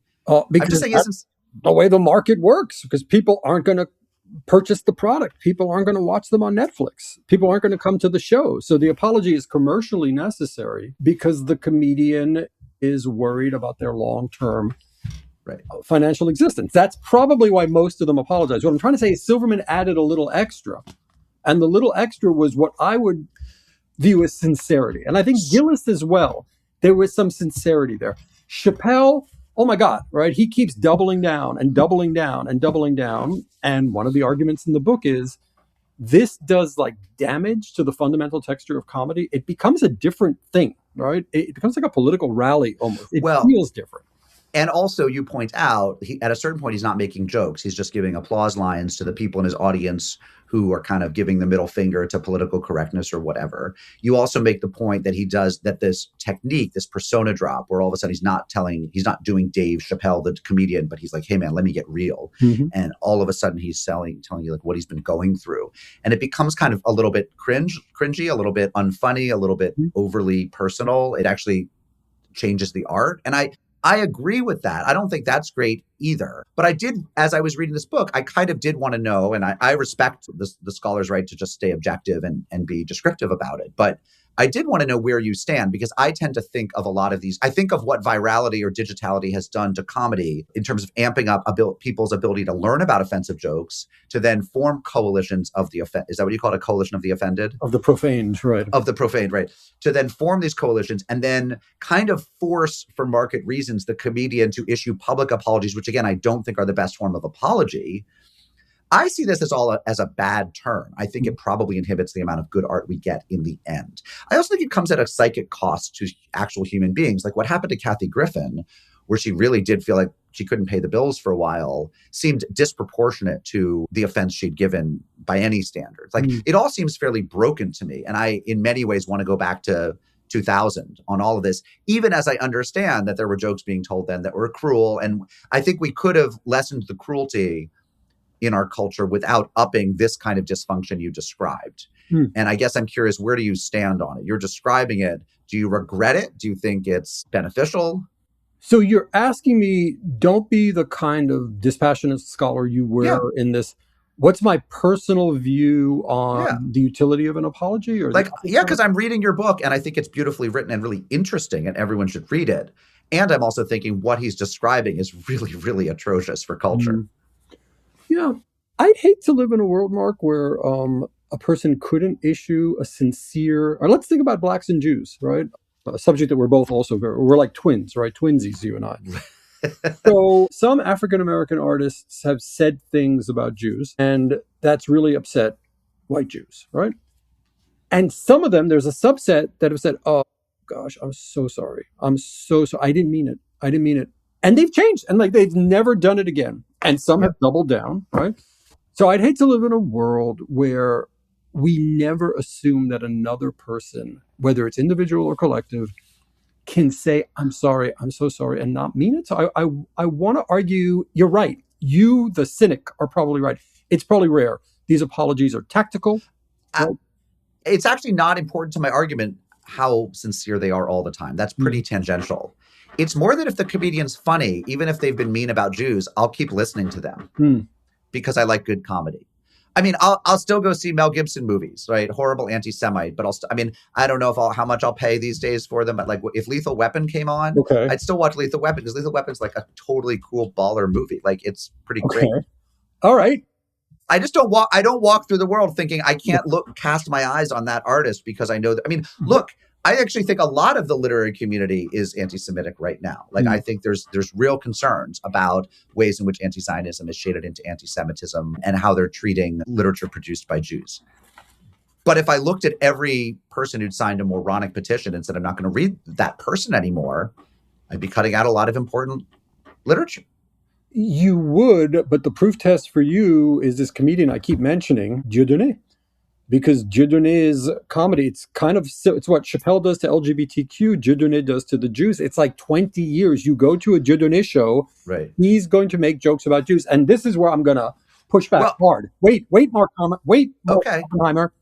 Because that's the way the market works, because people aren't going to purchase the product. People aren't going to watch them on Netflix. People aren't going to come to the show. So the apology is commercially necessary because the comedian is worried about their long-term financial existence. That's probably why most of them apologize. What I'm trying to say is Silverman added a little extra. And the little extra was what I would view as sincerity. And I think Gillis as well. There was some sincerity there. Chappelle, oh my God, right? He keeps doubling down and doubling down and doubling down. And one of the arguments in the book is this does like damage to the fundamental texture of comedy. It becomes a different thing, right? It becomes like a political rally almost. It feels different. And also, you point out, at a certain point, he's not making jokes. He's just giving applause lines to the people in his audience who are kind of giving the middle finger to political correctness or whatever. You also make the point that he does that this technique, this persona drop, where all of a sudden he's not doing Dave Chappelle, the comedian, but he's like, hey, man, let me get real. Mm-hmm. And all of a sudden he's telling you like what he's been going through. And it becomes kind of a little bit cringy, a little bit unfunny, a little bit overly personal. It actually changes the art. And I agree with that. I don't think that's great either. But I did, as I was reading this book, I kind of did want to know, and I respect the scholar's right to just stay objective and be descriptive about it. But I did want to know where you stand, because I tend to think of a lot of these. I think of what virality or digitality has done to comedy in terms of amping up people's ability to learn about offensive jokes, to then form coalitions of the offended. Is that what you call it? A coalition of the offended? Of the profaned, right. Of the profaned, right. To then form these coalitions and then kind of force, for market reasons, the comedian to issue public apologies, which again, I don't think are the best form of apology. I see this as a bad turn. I think it probably inhibits the amount of good art we get in the end. I also think it comes at a psychic cost to actual human beings. Like what happened to Kathy Griffin, where she really did feel like she couldn't pay the bills for a while, seemed disproportionate to the offense she'd given by any standards. Like it all seems fairly broken to me. And I, in many ways, want to go back to 2000 on all of this, even as I understand that there were jokes being told then that were cruel. And I think we could have lessened the cruelty in our culture without upping this kind of dysfunction you described. And I guess I'm curious, where do you stand on it? You're describing it. Do you regret it? Do you think it's beneficial? So you're asking me, don't be the kind of dispassionate scholar you Yeah, were in this. What's my personal view yeah. on the utility of an apology or the Like, ethics yeah, of it? because I'm reading your book and I think it's beautifully written and really interesting and everyone should read it. And I'm also thinking what he's describing is really, really atrocious for culture. Mm. Yeah. I'd hate to live in a world, Mark, where a person couldn't issue a sincere, or let's think about blacks and Jews, right? A subject that we're both also we're like twins, right? Twinsies, you and I. So some African American artists have said things about Jews, and that's really upset white Jews, right? And some of them, there's a subset that have said, "Oh gosh, I'm so sorry. I'm so sorry. I didn't mean it. I didn't mean it." And they've changed, and like they've never done it again. And some have Yep. doubled down, right? So I'd hate to live in a world where we never assume that another person, whether it's individual or collective, can say, "I'm sorry, I'm so sorry," and not mean it. So I want to argue you're right. You, the cynic, are probably right. It's probably rare. These apologies are tactical. I, Right? it's actually not important to my argument how sincere they are all the time. That's pretty Mm. tangential. It's more that if the comedian's funny, even if they've been mean about Jews, I'll keep listening to them Mm. because I like good comedy. I mean, I'll still go see Mel Gibson movies, right? Horrible anti-Semite, but I mean, I don't know if how much I'll pay these days for them. But like, if Lethal Weapon came on, Okay. I'd still watch Lethal Weapon because Lethal Weapon's like a totally cool baller movie. Like, it's pretty great. Okay. All right. I just don't walk. I don't walk through the world thinking I can't cast my eyes on that artist because I know that. I mean, look, I actually think a lot of the literary community is anti-Semitic right now. Like, I think there's real concerns about ways in which anti-Zionism is shaded into anti-Semitism and how they're treating literature produced by Jews. But if I looked at every person who'd signed a moronic petition and said, I'm not going to read that person anymore, I'd be cutting out a lot of important literature. You would, but the proof test for you is this comedian I keep mentioning, Dieudonné. Because Dieudonné's comedy, it's kind of, it's what Chappelle does to LGBTQ, Dieudonné does to the Jews. It's like 20 years. You go to a Dieudonné show, Right. he's going to make jokes about Jews. And this is where I'm going to push back hard. Wait, Mark Okay. Oppenheimer.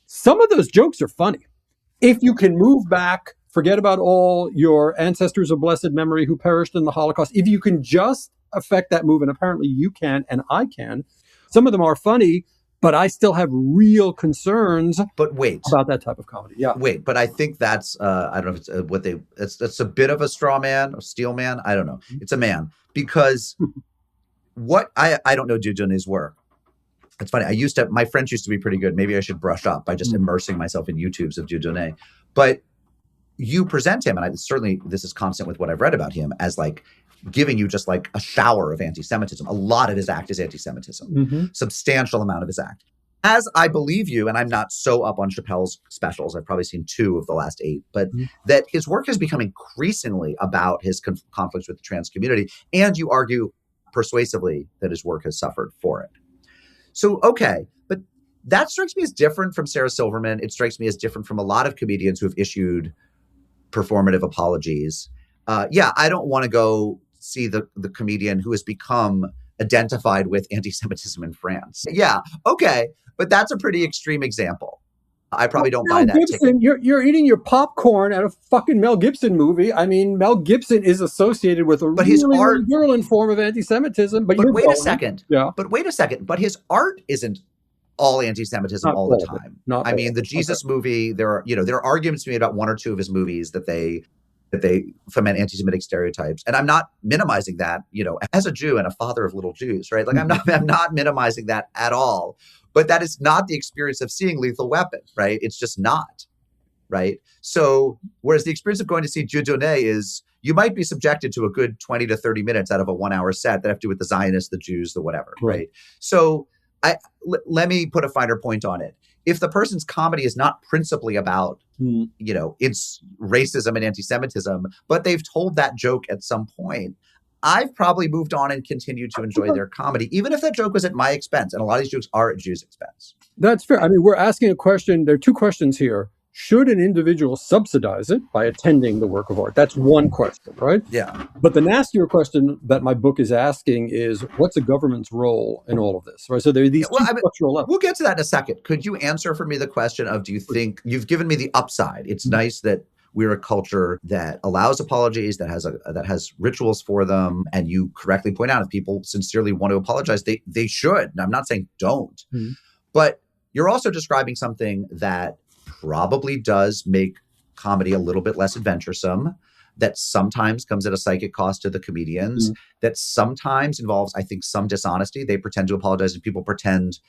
Some of those jokes are funny. If you can move back, forget about all your ancestors of blessed memory who perished in the Holocaust. If you can just affect that move, and apparently you can, and I can, some of them are funny, but I still have real concerns But wait. about that type of comedy. Yeah. Wait, but I think that's I don't know if it's what they it's a bit of a straw man or steel man. I don't know. It's a man because what I don't know Dieudonné's work. It's funny. My French used to be pretty good. Maybe I should brush up by just immersing myself in YouTubes of Dieudonné. But you present him, and I certainly this is constant with what I've read about him as like giving you just like a shower of anti-Semitism. A lot of his act is anti-Semitism. Substantial amount of his act. As I believe you, and I'm not so up on Chappelle's specials, I've probably seen 2 of the last 8, but that his work has become increasingly about his conflicts with the trans community. And you argue persuasively that his work has suffered for it. So, okay, but that strikes me as different from Sarah Silverman. It strikes me as different from a lot of comedians who have issued performative apologies. Yeah, I don't want to go see the comedian who has become identified with anti-Semitism in France. Yeah, okay, but that's a pretty extreme example. I probably don't buy that Gibson, ticket. You're eating your popcorn at a fucking Mel Gibson movie. I mean, Mel Gibson is associated with a really virulent form of anti-Semitism. But wait a second. Yeah. But wait a second. But his art isn't all anti-Semitism all the time. I mean, the Jesus movie. There are arguments made about 1 or 2 of his movies that they foment anti-Semitic stereotypes. And I'm not minimizing that, as a Jew and a father of little Jews, right? Like I'm not minimizing that at all. But that is not the experience of seeing Lethal Weapon, right? It's just not, right? So whereas the experience of going to see Dieudonné is you might be subjected to a good 20 to 30 minutes out of a 1-hour set that have to do with the Zionists, the Jews, the whatever, right? So let me put a finer point on it. If the person's comedy is not principally about, it's racism and anti-Semitism, but they've told that joke at some point, I've probably moved on and continued to enjoy their comedy, even if that joke was at my expense. And a lot of these jokes are at Jews' expense. That's fair. I mean, we're asking a question. There are 2 questions here. Should an individual subsidize it by attending the work of art? That's one question, right? Yeah. But the nastier question that my book is asking is, what's a government's role in all of this? Right. So there are these structural levels. We'll get to that in a second. Could you answer for me the question of, do you think you've given me the upside? It's nice that We're a culture that allows apologies, that has rituals for them. And you correctly point out, if people sincerely want to apologize, they should. And I'm not saying don't, but you're also describing something that probably does make comedy a little bit less adventuresome, that sometimes comes at a psychic cost to the comedians, that sometimes involves, I think, some dishonesty. They pretend to apologize and people pretend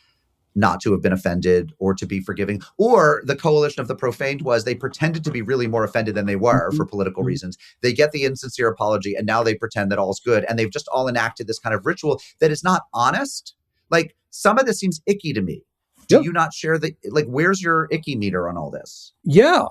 not to have been offended or to be forgiving. Or the coalition of the profaned was they pretended to be really more offended than they were for political reasons. They get the insincere apology and now they pretend that all's good. And they've just all enacted this kind of ritual that is not honest. Like, some of this seems icky to me. Do you not share where's your icky meter on all this? Yeah.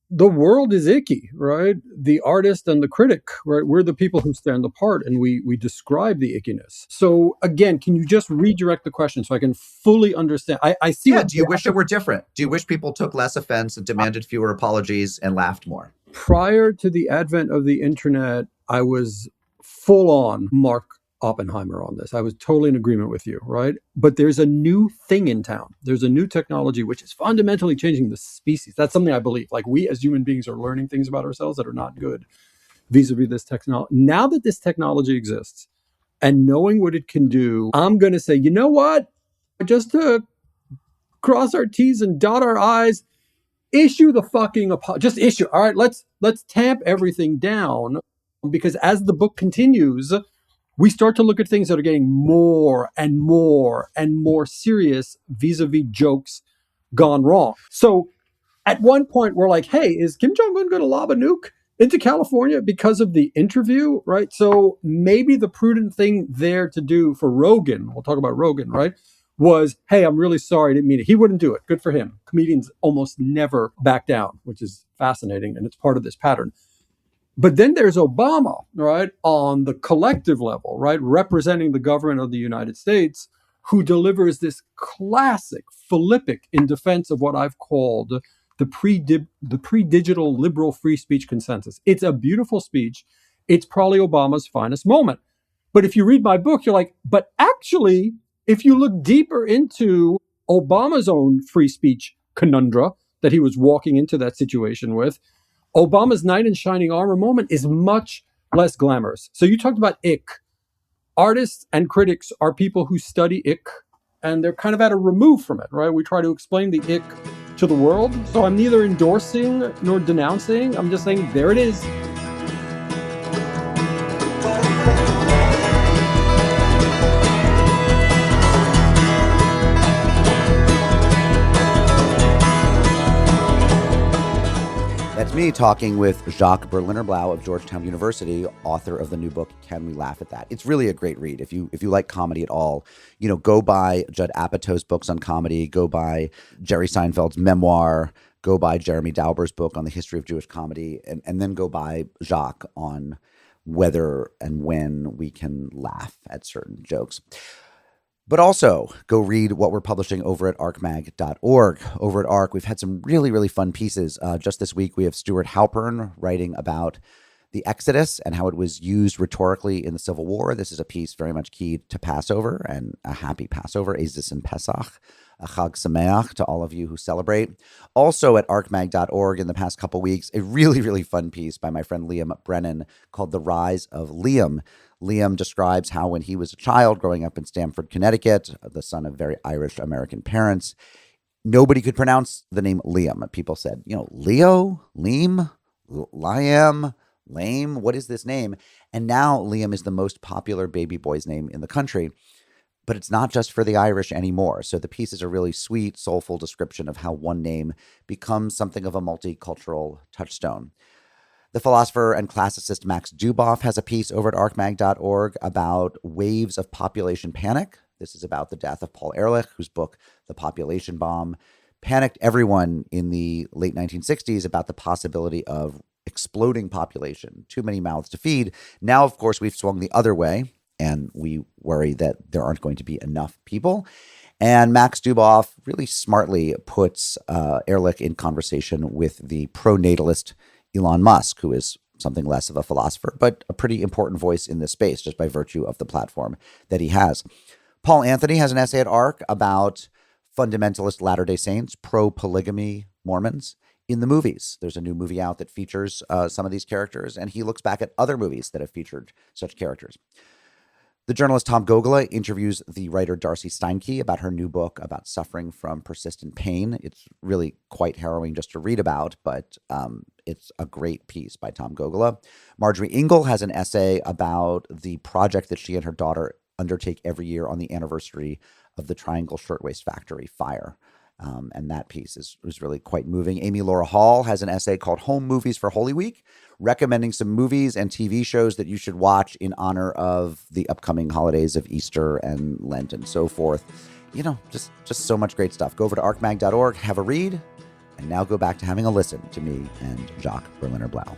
The world is icky, right? The artist and the critic, right? We're the people who stand apart and we describe the ickiness. So again, can you just redirect the question so I can fully understand? I see. Yeah. Do you wish it were different? Do you wish people took less offense and demanded fewer apologies and laughed more? Prior to the advent of the internet, I was full on Mark Oppenheimer on this. I was totally in agreement with you, right? But there's a new thing in town. There's a new technology which is fundamentally changing the species. That's something I believe. Like, we as human beings are learning things about ourselves that are not good vis-a-vis this technology. Now that this technology exists and knowing what it can do, I'm going to say, you know what? Just to cross our T's and dot our I's, issue the fucking just issue. All right, let's tamp everything down, because as the book continues, we start to look at things that are getting more and more and more serious vis-a-vis jokes gone wrong. So at one point, we're like, hey, is Kim Jong-un going to lob a nuke into California because of the interview, right? So maybe the prudent thing there to do for Rogan, we'll talk about Rogan, right, was, hey, I'm really sorry, I didn't mean it. He wouldn't do it. Good for him. Comedians almost never back down, which is fascinating, and it's part of this pattern. But then there's Obama, right, on the collective level, right, representing the government of the United States, who delivers this classic philippic in defense of what I've called the pre-digital liberal free speech consensus. It's a beautiful speech. It's probably Obama's finest moment. But if you read my book, you're like, but actually, if you look deeper into Obama's own free speech conundrum that he was walking into that situation with, Obama's knight in shining armor moment is much less glamorous. So you talked about ick. Artists and critics are people who study ick, and they're kind of at a remove from it, right? We try to explain the ick to the world. So I'm neither endorsing nor denouncing. I'm just saying, there it is. That's me talking with Jacques Berlinerblau of Georgetown University, author of the new book, Can We Laugh at That? It's really a great read. If you like comedy at all, go buy Judd Apatow's books on comedy, go buy Jerry Seinfeld's memoir, go buy Jeremy Dauber's book on the history of Jewish comedy, and then go buy Jacques on whether and when we can laugh at certain jokes. But also go read what we're publishing over at arcmag.org. Over at Arc, we've had some really, really fun pieces. Just this week, we have Stuart Halpern writing about the Exodus and how it was used rhetorically in the Civil War. This is a piece very much keyed to Passover, and a happy Passover, Ezus and Pesach, a Chag Sameach to all of you who celebrate. Also at arcmag.org in the past couple weeks, a really, really fun piece by my friend Liam Brennan called The Rise of Liam. Liam describes how when he was a child growing up in Stamford, Connecticut, the son of very Irish-American parents, nobody could pronounce the name Liam. People said, Leo, Liam, Liam, Lame, what is this name? And now Liam is the most popular baby boy's name in the country. But it's not just for the Irish anymore. So the piece is a really sweet, soulful description of how one name becomes something of a multicultural touchstone. The philosopher and classicist Max Duboff has a piece over at arcmag.org about waves of population panic. This is about the death of Paul Ehrlich, whose book, The Population Bomb, panicked everyone in the late 1960s about the possibility of exploding population, too many mouths to feed. Now, of course, we've swung the other way, and we worry that there aren't going to be enough people. And Max Duboff really smartly puts Ehrlich in conversation with the pro-natalist Elon Musk, who is something less of a philosopher, but a pretty important voice in this space just by virtue of the platform that he has. Paul Anthony has an essay at ARC about fundamentalist Latter-day Saints, pro-polygamy Mormons, in the movies. There's a new movie out that features some of these characters, and he looks back at other movies that have featured such characters. The journalist Tom Gogola interviews the writer Darcy Steinke about her new book about suffering from persistent pain. It's really quite harrowing just to read about, but it's a great piece by Tom Gogola. Marjorie Engel has an essay about the project that she and her daughter undertake every year on the anniversary of the Triangle Shirtwaist Factory fire. And that piece is really quite moving. Amy Laura Hall has an essay called Home Movies for Holy Week, recommending some movies and TV shows that you should watch in honor of the upcoming holidays of Easter and Lent and so forth. Just so much great stuff. Go over to arcmag.org, have a read, and now go back to having a listen to me and Jacques Berlinerblau.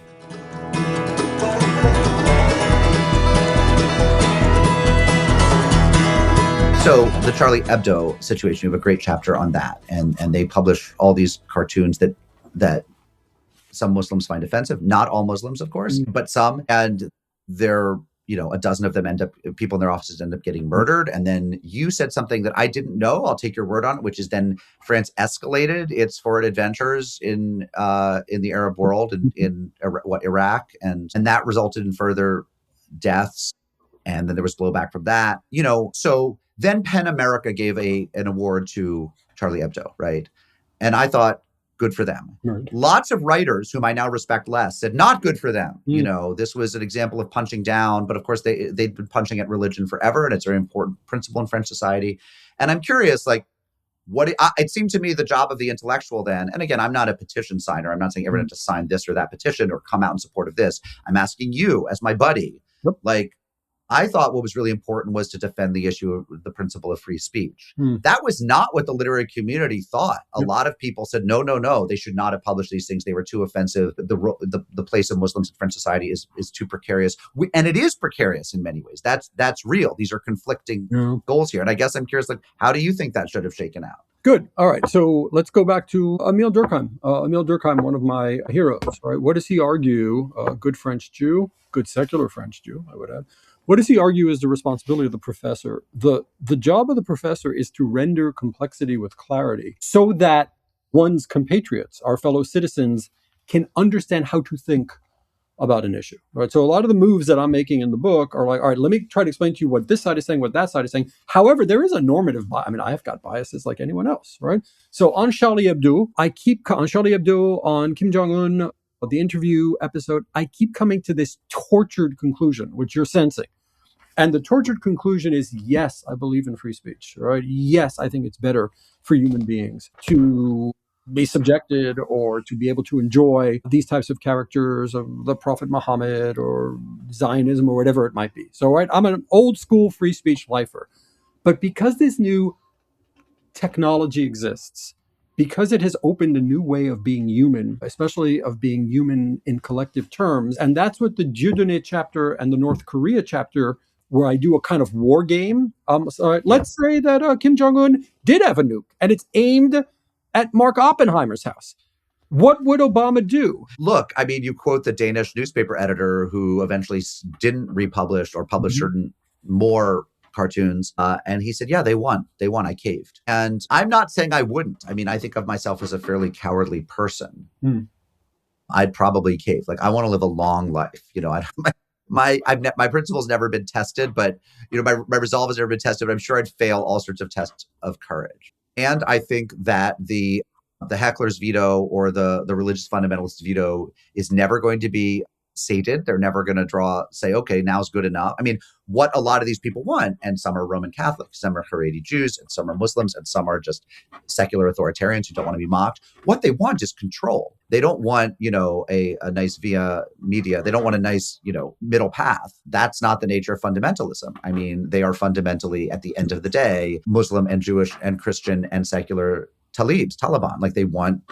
So the Charlie Hebdo situation, we have a great chapter on that. And they publish all these cartoons that some Muslims find offensive. Not all Muslims, of course, but some. And a dozen of them people in their offices end up getting murdered. And then you said something that I didn't know. I'll take your word on it, which is then France escalated its forward adventures in the Arab world, in Iraq. And that resulted in further deaths. And then there was blowback from that, so then PEN America gave an award to Charlie Hebdo, right? And I thought, good for them. Right. Lots of writers whom I now respect less said, not good for them. This was an example of punching down, but of course they'd been punching at religion forever, and it's a very important principle in French society. And I'm curious, it seemed to me the job of the intellectual then, and again, I'm not a petition signer. I'm not saying everyone has to sign this or that petition or come out in support of this. I'm asking you as my buddy, I thought what was really important was to defend the issue of the principle of free speech. That was not what the literary community thought. A lot of people said, no, they should not have published these things. They were too offensive. The place of Muslims in French society is too precarious. And it is precarious in many ways. That's real. These are conflicting goals here. And I guess I'm curious, how do you think that should have shaken out? Good. All right. So let's go back to Emile Durkheim. Emile Durkheim, one of my heroes, right? What does he argue? A good French Jew, good secular French Jew, I would add. What does he argue is the responsibility of the professor? The job of the professor is to render complexity with clarity so that one's compatriots, our fellow citizens, can understand how to think about an issue. Right? So a lot of the moves that I'm making in the book are all right, let me try to explain to you what this side is saying, what that side is saying. However, there is a normative bias. I have got biases like anyone else, right? So on Charlie Hebdo, on Kim Jong-un, the interview episode, I keep coming to this tortured conclusion, which you're sensing. And the tortured conclusion is, yes, I believe in free speech, right? Yes, I think it's better for human beings to be subjected or to be able to enjoy these types of characters of the Prophet Muhammad or Zionism or whatever it might be. So, right, I'm an old school free speech lifer. But because this new technology exists, because it has opened a new way of being human, especially of being human in collective terms, and that's what the Dieudonné chapter and the North Korea chapter, where I do a kind of war game. Let's say that Kim Jong-un did have a nuke, and it's aimed at Mark Oppenheimer's house. What would Obama do? Look, you quote the Danish newspaper editor who eventually didn't republish or publish certain more cartoons. And he said, yeah, they won. I caved. And I'm not saying I wouldn't. I think of myself as a fairly cowardly person. I'd probably cave. I want to live a long life. My principle's never been tested, but my resolve has never been tested. But I'm sure I'd fail all sorts of tests of courage. And I think that the heckler's veto or the religious fundamentalist veto is never going to be sated. They're never going to say, okay, now's good enough. What a lot of these people want, and some are Roman Catholics, some are Haredi Jews, and some are Muslims, and some are just secular authoritarians who don't want to be mocked. What they want is control. They don't want, a nice via media. They don't want a nice, middle path. That's not the nature of fundamentalism. They are fundamentally, at the end of the day, Muslim and Jewish and Christian and secular Taliban. They want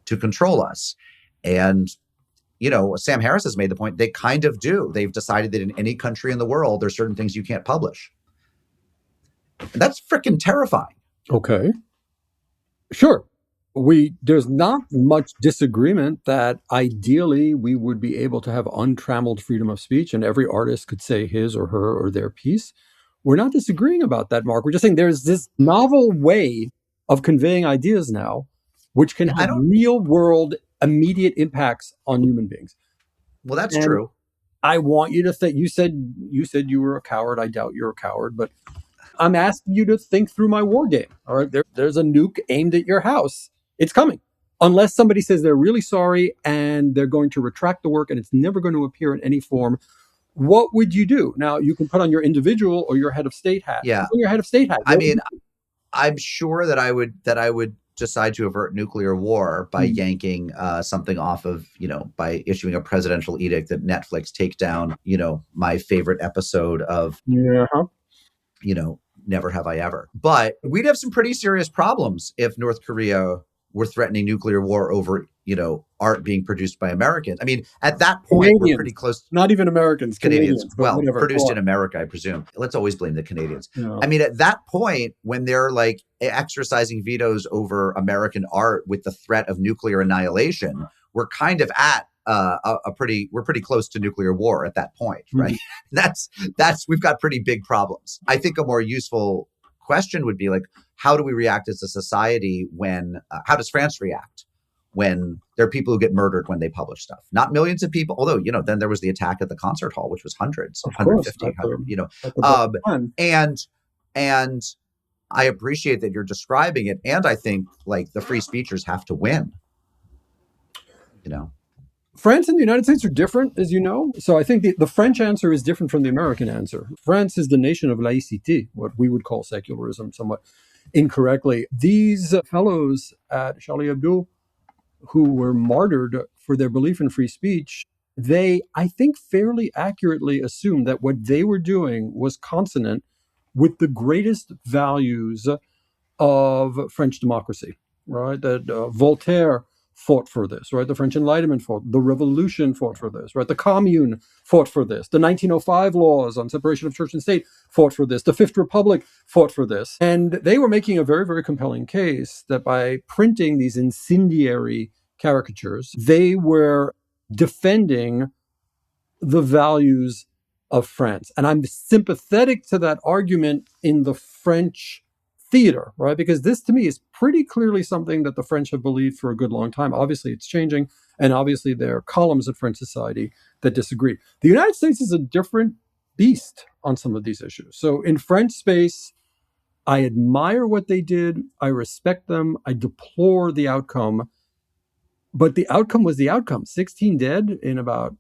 to control us. And Sam Harris has made the point, they kind of do. They've decided that in any country in the world, there's certain things you can't publish. And that's freaking terrifying. Okay. Sure. There's not much disagreement that ideally we would be able to have untrammeled freedom of speech and every artist could say his or her or their piece. We're not disagreeing about that, Mark. We're just saying there's this novel way of conveying ideas now which can Yeah, I have don't. real world immediate impacts on human beings. Well, that's And true. I want you to think. You said you were a coward. I doubt you're a coward, but I'm asking you to think through my war game. All right, there's a nuke aimed at your house. It's coming. Unless somebody says they're really sorry and they're going to retract the work and it's never going to appear in any form, what would you do? Now, you can put on your individual or your head of state hat. Yeah. Put on your head of state hat. I What would mean, I'm sure that I would decide to avert nuclear war by you yanking something off of, by issuing a presidential edict that Netflix take down, my favorite episode of, Yeah. Never Have I Ever. But we'd have some pretty serious problems if North Korea were threatening nuclear war over, art being produced by Americans. I mean, at that point, we're Canadians, pretty close. not even Americans, Canadians, but well, whatever. produced in America, I presume. Let's always blame the Canadians. Yeah. I mean, at that point, when they're like exercising vetoes over American art with the threat of nuclear annihilation, we're kind of at we're pretty close to nuclear war at that point, right? We've got pretty big problems. I think a more useful question would be like, how do we react as a society when, how does France react when there are people who get murdered when they publish stuff? Not millions of people, although, then there was the attack at the concert hall, which was hundreds, Of course, 150, 100, at the time. and I appreciate that you're describing it. And I think like the free speechers have to win, France and the United States are different, as you know. So I think the French answer is different from the American answer. France is the nation of laïcité, what we would call secularism somewhat incorrectly. These fellows at Charlie Hebdo who were martyred for their belief in free speech, they, I think, fairly accurately assumed that what they were doing was consonant with the greatest values of French democracy, right? That Voltaire fought for this, right? The French Enlightenment fought, the Revolution fought for this, right? The Commune fought for this. The 1905 laws on separation of church and state fought for this. The Fifth Republic fought for this. And they were making a very, very compelling case that by printing these incendiary caricatures, they were defending the values of France. And I'm sympathetic to that argument in the French theater, right? Because this to me is pretty clearly something that the French have believed for a good long time. Obviously, it's changing. And obviously, there are columns of French society that disagree. The United States is a different beast on some of these issues. So in French space, I admire what they did. I respect them. I deplore the outcome. But the outcome was the outcome. 16 dead in about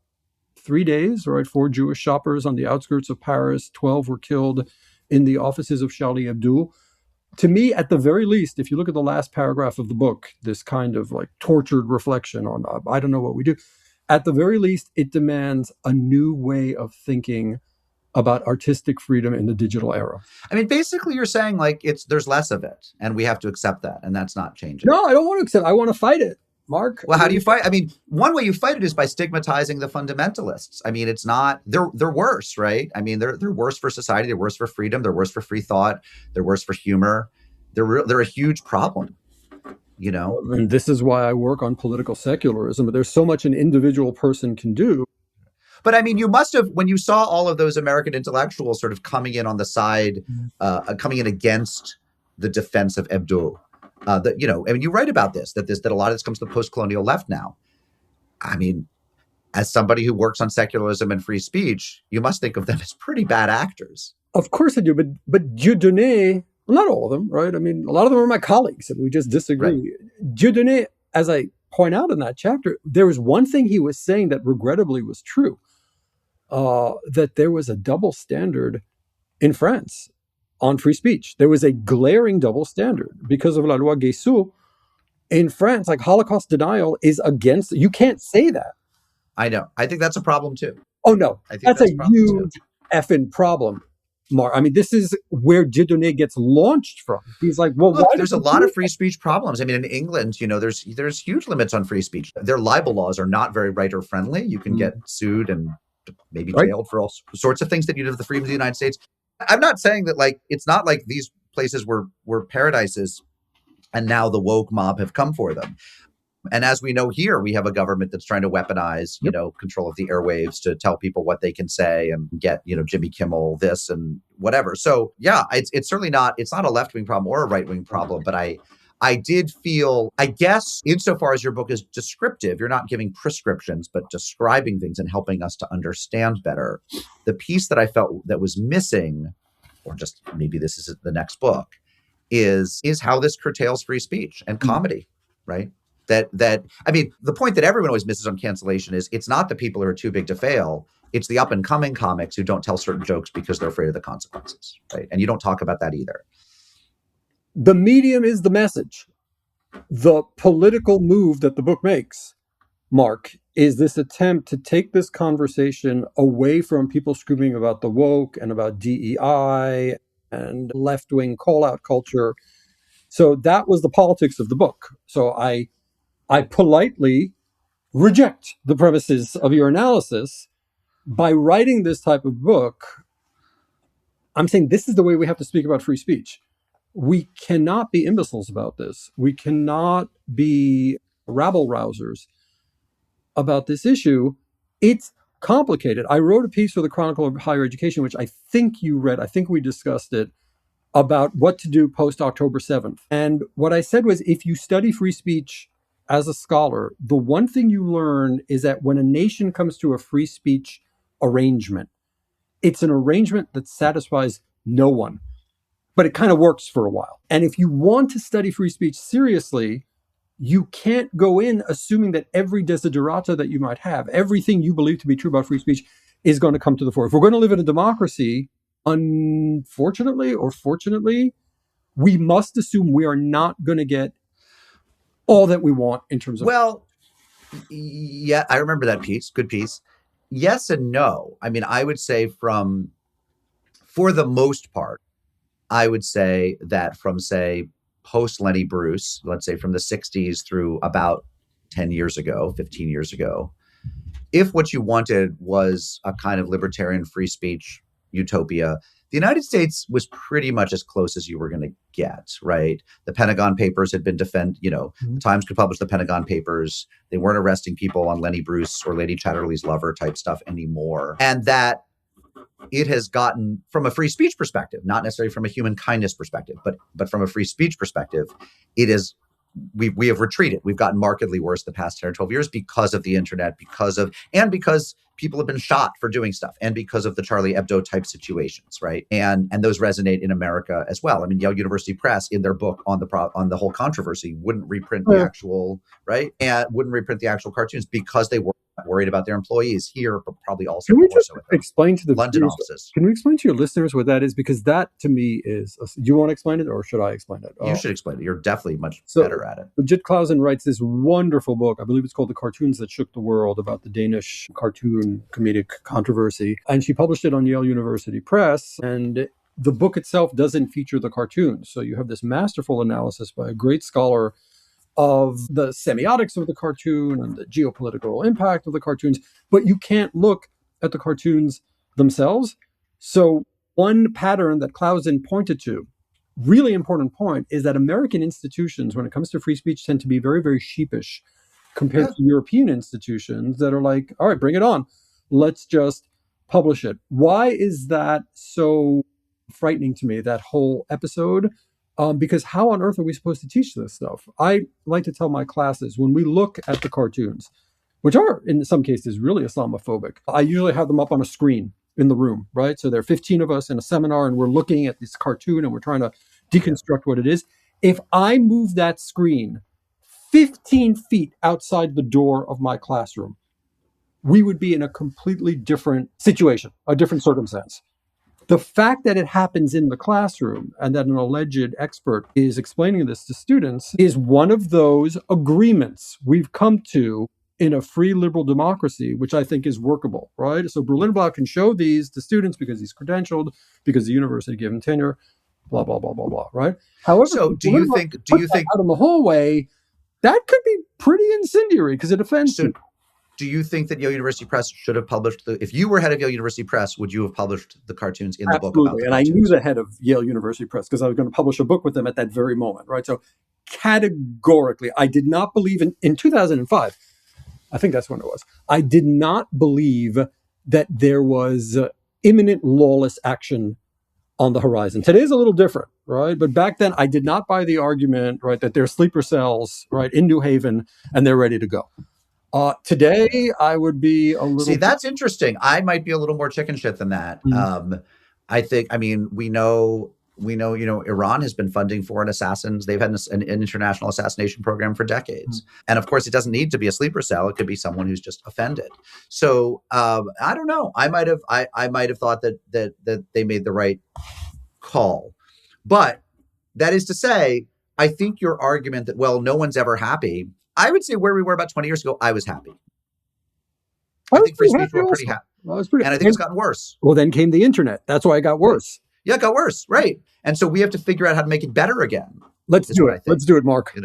3 days, right? 4 Jewish shoppers on the outskirts of Paris. 12 were killed in the offices of Charlie Hebdo. To me, at the very least, if you look at the last paragraph of the book, this kind of like tortured reflection on, I don't know what we do. At the very least, it demands a new way of thinking about artistic freedom in the digital era. I mean, basically you're saying like there's less of it and we have to accept that, and that's not changing. No, I don't want to accept. I want to fight it. Mark. Well, how do you fight? I mean, one way you fight it is by stigmatizing the fundamentalists. I mean, it's not, they're worse, right? I mean, they're worse for society. They're worse for freedom. They're worse for free thought. They're worse for humor. They're a huge problem, And this is why I work on political secularism. But there's so much an individual person can do. But I mean, you must have, when you saw all of those American intellectuals sort of coming in on the side, coming in against the defense of Hebdo, that, I mean, you write about this, that a lot of this comes to the post-colonial left now. I mean, as somebody who works on secularism and free speech, you must think of them as pretty bad actors. Of course I do, but Dieudonné, well, not all of them, right? I mean, a lot of them are my colleagues, and we just disagree. Right. Dieudonné, as I point out in that chapter, there was one thing he was saying that regrettably was true, that there was a double standard in France on free speech. There was a glaring double standard because of La Loi Guessou. In France, like Holocaust denial is against, you can't say that. I know. I think that's a problem too. Oh no, I think that's a huge effing problem, Mark. I mean, this is where Dieudonné gets launched from. He's like, well, look, there's a lot of free speech problems. I mean, in England, there's huge limits on free speech. Their libel laws are not very writer friendly. You can get sued and maybe jailed for all sorts of things that you'd have the freedom of the United States. I'm not saying that like, it's not like these places were paradises and now the woke mob have come for them. And as we know here, we have a government that's trying to weaponize, control of the airwaves to tell people what they can say and get, Jimmy Kimmel this and whatever. So yeah, it's certainly not, it's not a left-wing problem or a right-wing problem, but I I did feel, I guess, insofar as your book is descriptive, you're not giving prescriptions, but describing things and helping us to understand better. The piece that I felt that was missing, or just maybe this is the next book, is how this curtails free speech and comedy, right? That I mean, the point that everyone always misses on cancellation is it's not the people who are too big to fail. It's the up and coming comics who don't tell certain jokes because they're afraid of the consequences, right? And you don't talk about that either. The medium is the message. The political move that the book makes, Mark, is this attempt to take this conversation away from people screaming about the woke and about DEI and left-wing call-out culture. So that was the politics of the book. So I politely reject the premises of your analysis. By writing this type of book, I'm saying this is the way we have to speak about free speech. We cannot be imbeciles about this. We cannot be rabble rousers about this issue. It's complicated. I wrote a piece for the Chronicle of Higher Education, which I think you read. I think we discussed it, about what to do post October 7th. And what I said was, if you study free speech as a scholar, the one thing you learn is that when a nation comes to a free speech arrangement, it's an arrangement that satisfies no one, but it kind of works for a while. And if you want to study free speech seriously, you can't go in assuming that every desiderata that you might have, everything you believe to be true about free speech, is going to come to the fore. If we're going to live in a democracy, unfortunately or fortunately, we must assume we are not going to get all that we want in terms of... Well, yeah, I remember that piece. Good piece. Yes and no. I mean, I would say for the most part, I would say that from, say, post Lenny Bruce, let's say from the 60s through about 10 years ago, 15 years ago, if what you wanted was a kind of libertarian free speech utopia, the United States was pretty much as close as you were going to get, right? The Pentagon Papers had been the Times could publish the Pentagon Papers. They weren't arresting people on Lenny Bruce or Lady Chatterley's lover type stuff anymore. And that it has gotten, from a free speech perspective, not necessarily from a human kindness perspective, but from a free speech perspective, it is, we have retreated. We've gotten markedly worse the past 10 or 12 years because of the internet, because people have been shot for doing stuff, and because of the Charlie Hebdo type situations, right? And those resonate in America as well. I mean, Yale University Press, in their book on the whole controversy, wouldn't reprint the actual, right? And wouldn't reprint the actual cartoons because they were worried about their employees here, but probably also Can we more just so with explain to the London offices. Can we explain to your listeners what that is? Because that, to me, is... Do you want to explain it, or should I explain it? You should explain it. You're definitely much better at it. Jit Clausen writes this wonderful book. I believe it's called The Cartoons That Shook the World, about the Danish cartoon comedic controversy. And she published it on Yale University Press. And the book itself doesn't feature the cartoons. So you have this masterful analysis by a great scholar of the semiotics of the cartoon and the geopolitical impact of the cartoons, but you can't look at the cartoons themselves. So one pattern that Clausen pointed to, really important point, is that American institutions, when it comes to free speech, tend to be very, very sheepish compared to European institutions that are like, all right, bring it on. Let's just publish it. Why is that so frightening to me, that whole episode? Because how on earth are we supposed to teach this stuff? I like to tell my classes, when we look at the cartoons, which are in some cases really Islamophobic, I usually have them up on a screen in the room, right? So there are 15 of us in a seminar and we're looking at this cartoon and we're trying to deconstruct what it is. If I move that screen 15 feet outside the door of my classroom, we would be in a completely different situation, a different circumstance. The fact that it happens in the classroom and that an alleged expert is explaining this to students is one of those agreements we've come to in a free liberal democracy, which I think is workable, right? So Berlinerblau can show these to students because he's credentialed, because the university gave him tenure, blah, blah, blah, blah, blah, right? However, so do you think out in the hallway, that could be pretty incendiary because it offends people. Do you think that Yale University Press should have published if you were head of Yale University Press, would you have published the cartoons in the book about the and cartoons? I knew the head of Yale University Press because I was going to publish a book with them at that very moment, right? So categorically, I did not believe in 2005. I think that's when it was. I did not believe that there was imminent lawless action on the horizon. Today's a little different, right? But back then, I did not buy the argument, right, that they're sleeper cells, right, in New Haven, and they're ready to go. Today, I would be a little. See, that's interesting. I might be a little more chicken shit than that. I think. I mean, we know. Iran has been funding foreign assassins. They've had an international assassination program for decades. And of course, it doesn't need to be a sleeper cell. It could be someone who's just offended. So I don't know. I might have thought that they made the right call. But that is to say, I think your argument that, well, no one's ever happy. I would say where we were about 20 years ago, I was happy. I think free speech were pretty happy. And I think it's gotten worse. Well, then came the internet. That's why it got worse. Yeah, it got worse. Right. And so we have to figure out how to make it better again. Let's do it. Let's do it, Mark.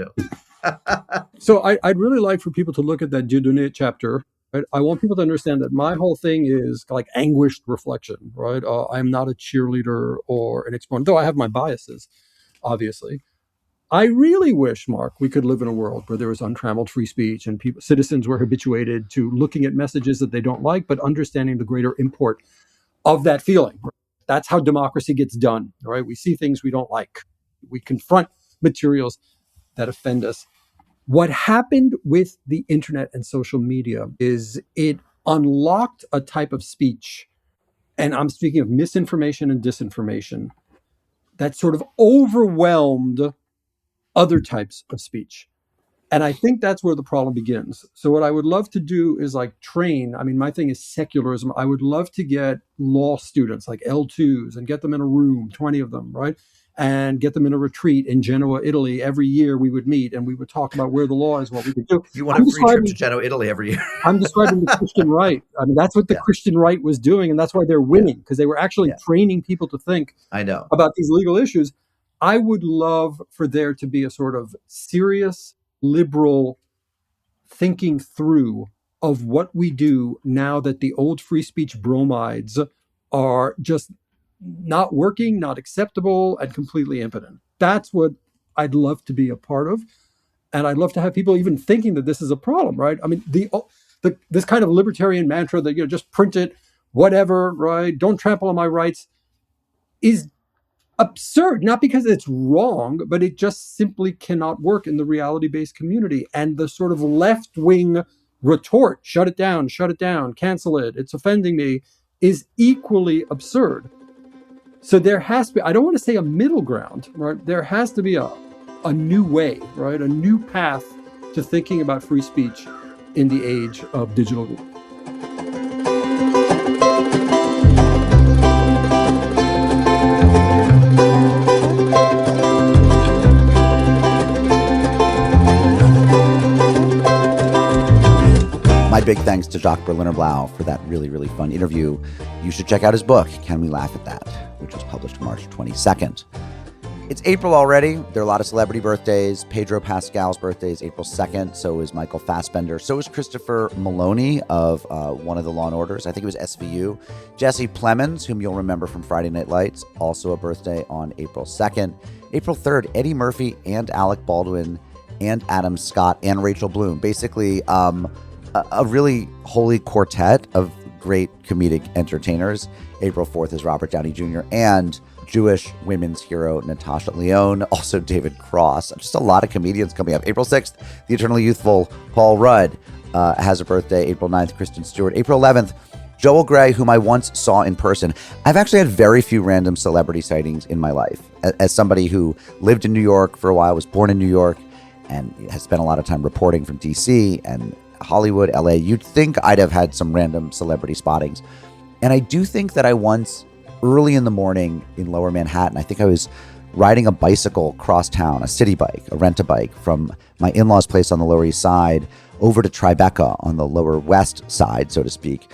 So I'd really like for people to look at that Dieudonné chapter. Right? I want people to understand that my whole thing is like anguished reflection. Right? I'm not a cheerleader or an exponent, though I have my biases, obviously. I really wish, Mark, we could live in a world where there was untrammeled free speech and citizens were habituated to looking at messages that they don't like, but understanding the greater import of that feeling. That's how democracy gets done, right? We see things we don't like. We confront materials that offend us. What happened with the internet and social media is it unlocked a type of speech, and I'm speaking of misinformation and disinformation, that sort of overwhelmed other types of speech. And I think that's where the problem begins. So what I would love to do is like train. I mean, my thing is secularism. I would love to get law students like L2s and get them in a room, 20 of them, right? And get them in a retreat in Genoa, Italy. Every year we would meet and we would talk about where the law is, what we could do. You want a free trip to Genoa, Italy every year. I'm describing the Christian right. I mean, that's what the Christian right was doing. And that's why they're winning, because they were actually training people to think about these legal issues. I would love for there to be a sort of serious liberal thinking through of what we do now that the old free speech bromides are just not working, not acceptable, and completely impotent. That's what I'd love to be a part of. And I'd love to have people even thinking that this is a problem, right? I mean, this kind of libertarian mantra that, just print it, whatever, right? Don't trample on my rights is absurd, not because it's wrong, but it just simply cannot work in the reality-based community. And the sort of left-wing retort, shut it down, cancel it, it's offending me, is equally absurd. So there has to be, I don't want to say a middle ground, right? There has to be a new way, right? A new path to thinking about free speech in the age of digital. My big thanks to Jacques Berlinerblau for that really, really fun interview. You should check out his book, Can We Laugh at That?, which was published March 22nd. It's April already. There are a lot of celebrity birthdays. Pedro Pascal's birthday is April 2nd. So is Michael Fassbender. So is Christopher Maloney of one of the Law & Orders. I think it was SVU. Jesse Plemons, whom you'll remember from Friday Night Lights, also a birthday on April 2nd. April 3rd, Eddie Murphy and Alec Baldwin and Adam Scott and Rachel Bloom. Basically, a really holy quartet of great comedic entertainers. April 4th is Robert Downey Jr. and Jewish women's hero Natasha Lyonne, also David Cross. Just a lot of comedians coming up. April 6th, the eternally youthful Paul Rudd has a birthday. April 9th, Kristen Stewart. April 11th, Joel Grey, whom I once saw in person. I've actually had very few random celebrity sightings in my life. As somebody who lived in New York for a while, was born in New York, and has spent a lot of time reporting from DC and Hollywood, LA, you'd think I'd have had some random celebrity spottings. And I do think that I once, early in the morning in Lower Manhattan, I think I was riding a bicycle across town, a city bike, a rent-a-bike from my in-laws' place on the Lower East Side over to Tribeca on the Lower West Side, so to speak,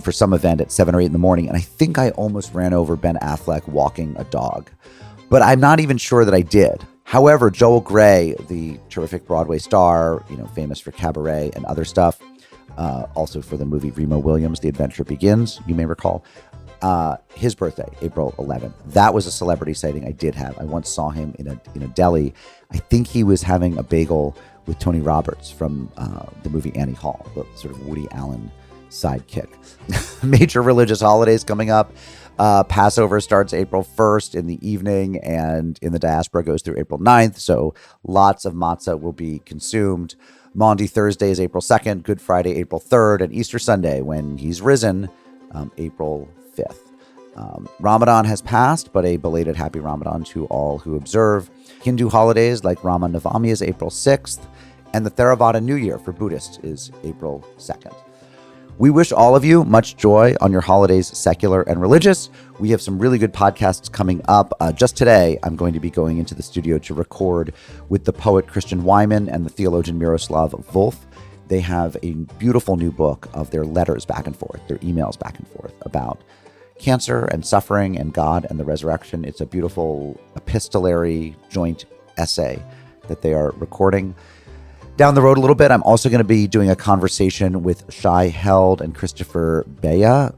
for some event at 7 or 8 in the morning. And I think I almost ran over Ben Affleck walking a dog. But I'm not even sure that I did. However, Joel Grey, the terrific Broadway star, famous for Cabaret and other stuff, also for the movie Remo Williams, The Adventure Begins, you may recall, his birthday, April 11th. That was a celebrity sighting I did have. I once saw him in a deli. I think he was having a bagel with Tony Roberts from the movie Annie Hall, the sort of Woody Allen sidekick. Major religious holidays coming up. Passover starts April 1st in the evening, and in the diaspora goes through April 9th. So lots of matzah will be consumed. Maundy Thursday is April 2nd, Good Friday, April 3rd, and Easter Sunday, when he's risen, April 5th. Ramadan has passed, but a belated happy Ramadan to all who observe. Hindu holidays like Rama Navami is April 6th, and the Theravada New Year for Buddhists is April 2nd. We wish all of you much joy on your holidays, secular and religious. We have some really good podcasts coming up. Just today, I'm going to be going into the studio to record with the poet Christian Wyman and the theologian Miroslav Volf. They have a beautiful new book of their letters back and forth, their emails back and forth about cancer and suffering and God and the resurrection. It's a beautiful epistolary joint essay that they are recording. Down the road a little bit, I'm also going to be doing a conversation with Shai Held and Christopher Bea,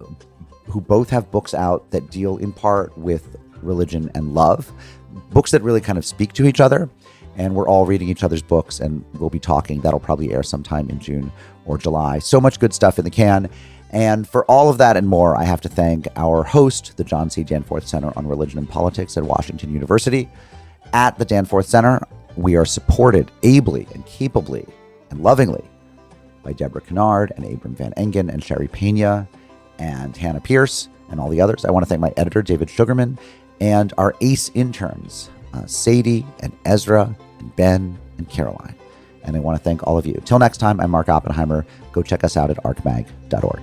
who both have books out that deal in part with religion and love, books that really kind of speak to each other. And we're all reading each other's books, and we'll be talking. That'll probably air sometime in June or July. So much good stuff in the can. And for all of that and more, I have to thank our host, the John C. Danforth Center on Religion and Politics at Washington University. At the Danforth Center, we are supported ably and capably and lovingly by Deborah Kennard and Abram Van Engen and Sherry Pena and Hannah Pierce and all the others. I want to thank my editor, David Sugarman, and our ACE interns, Sadie and Ezra and Ben and Caroline. And I want to thank all of you. Till next time, I'm Mark Oppenheimer. Go check us out at arcmag.org.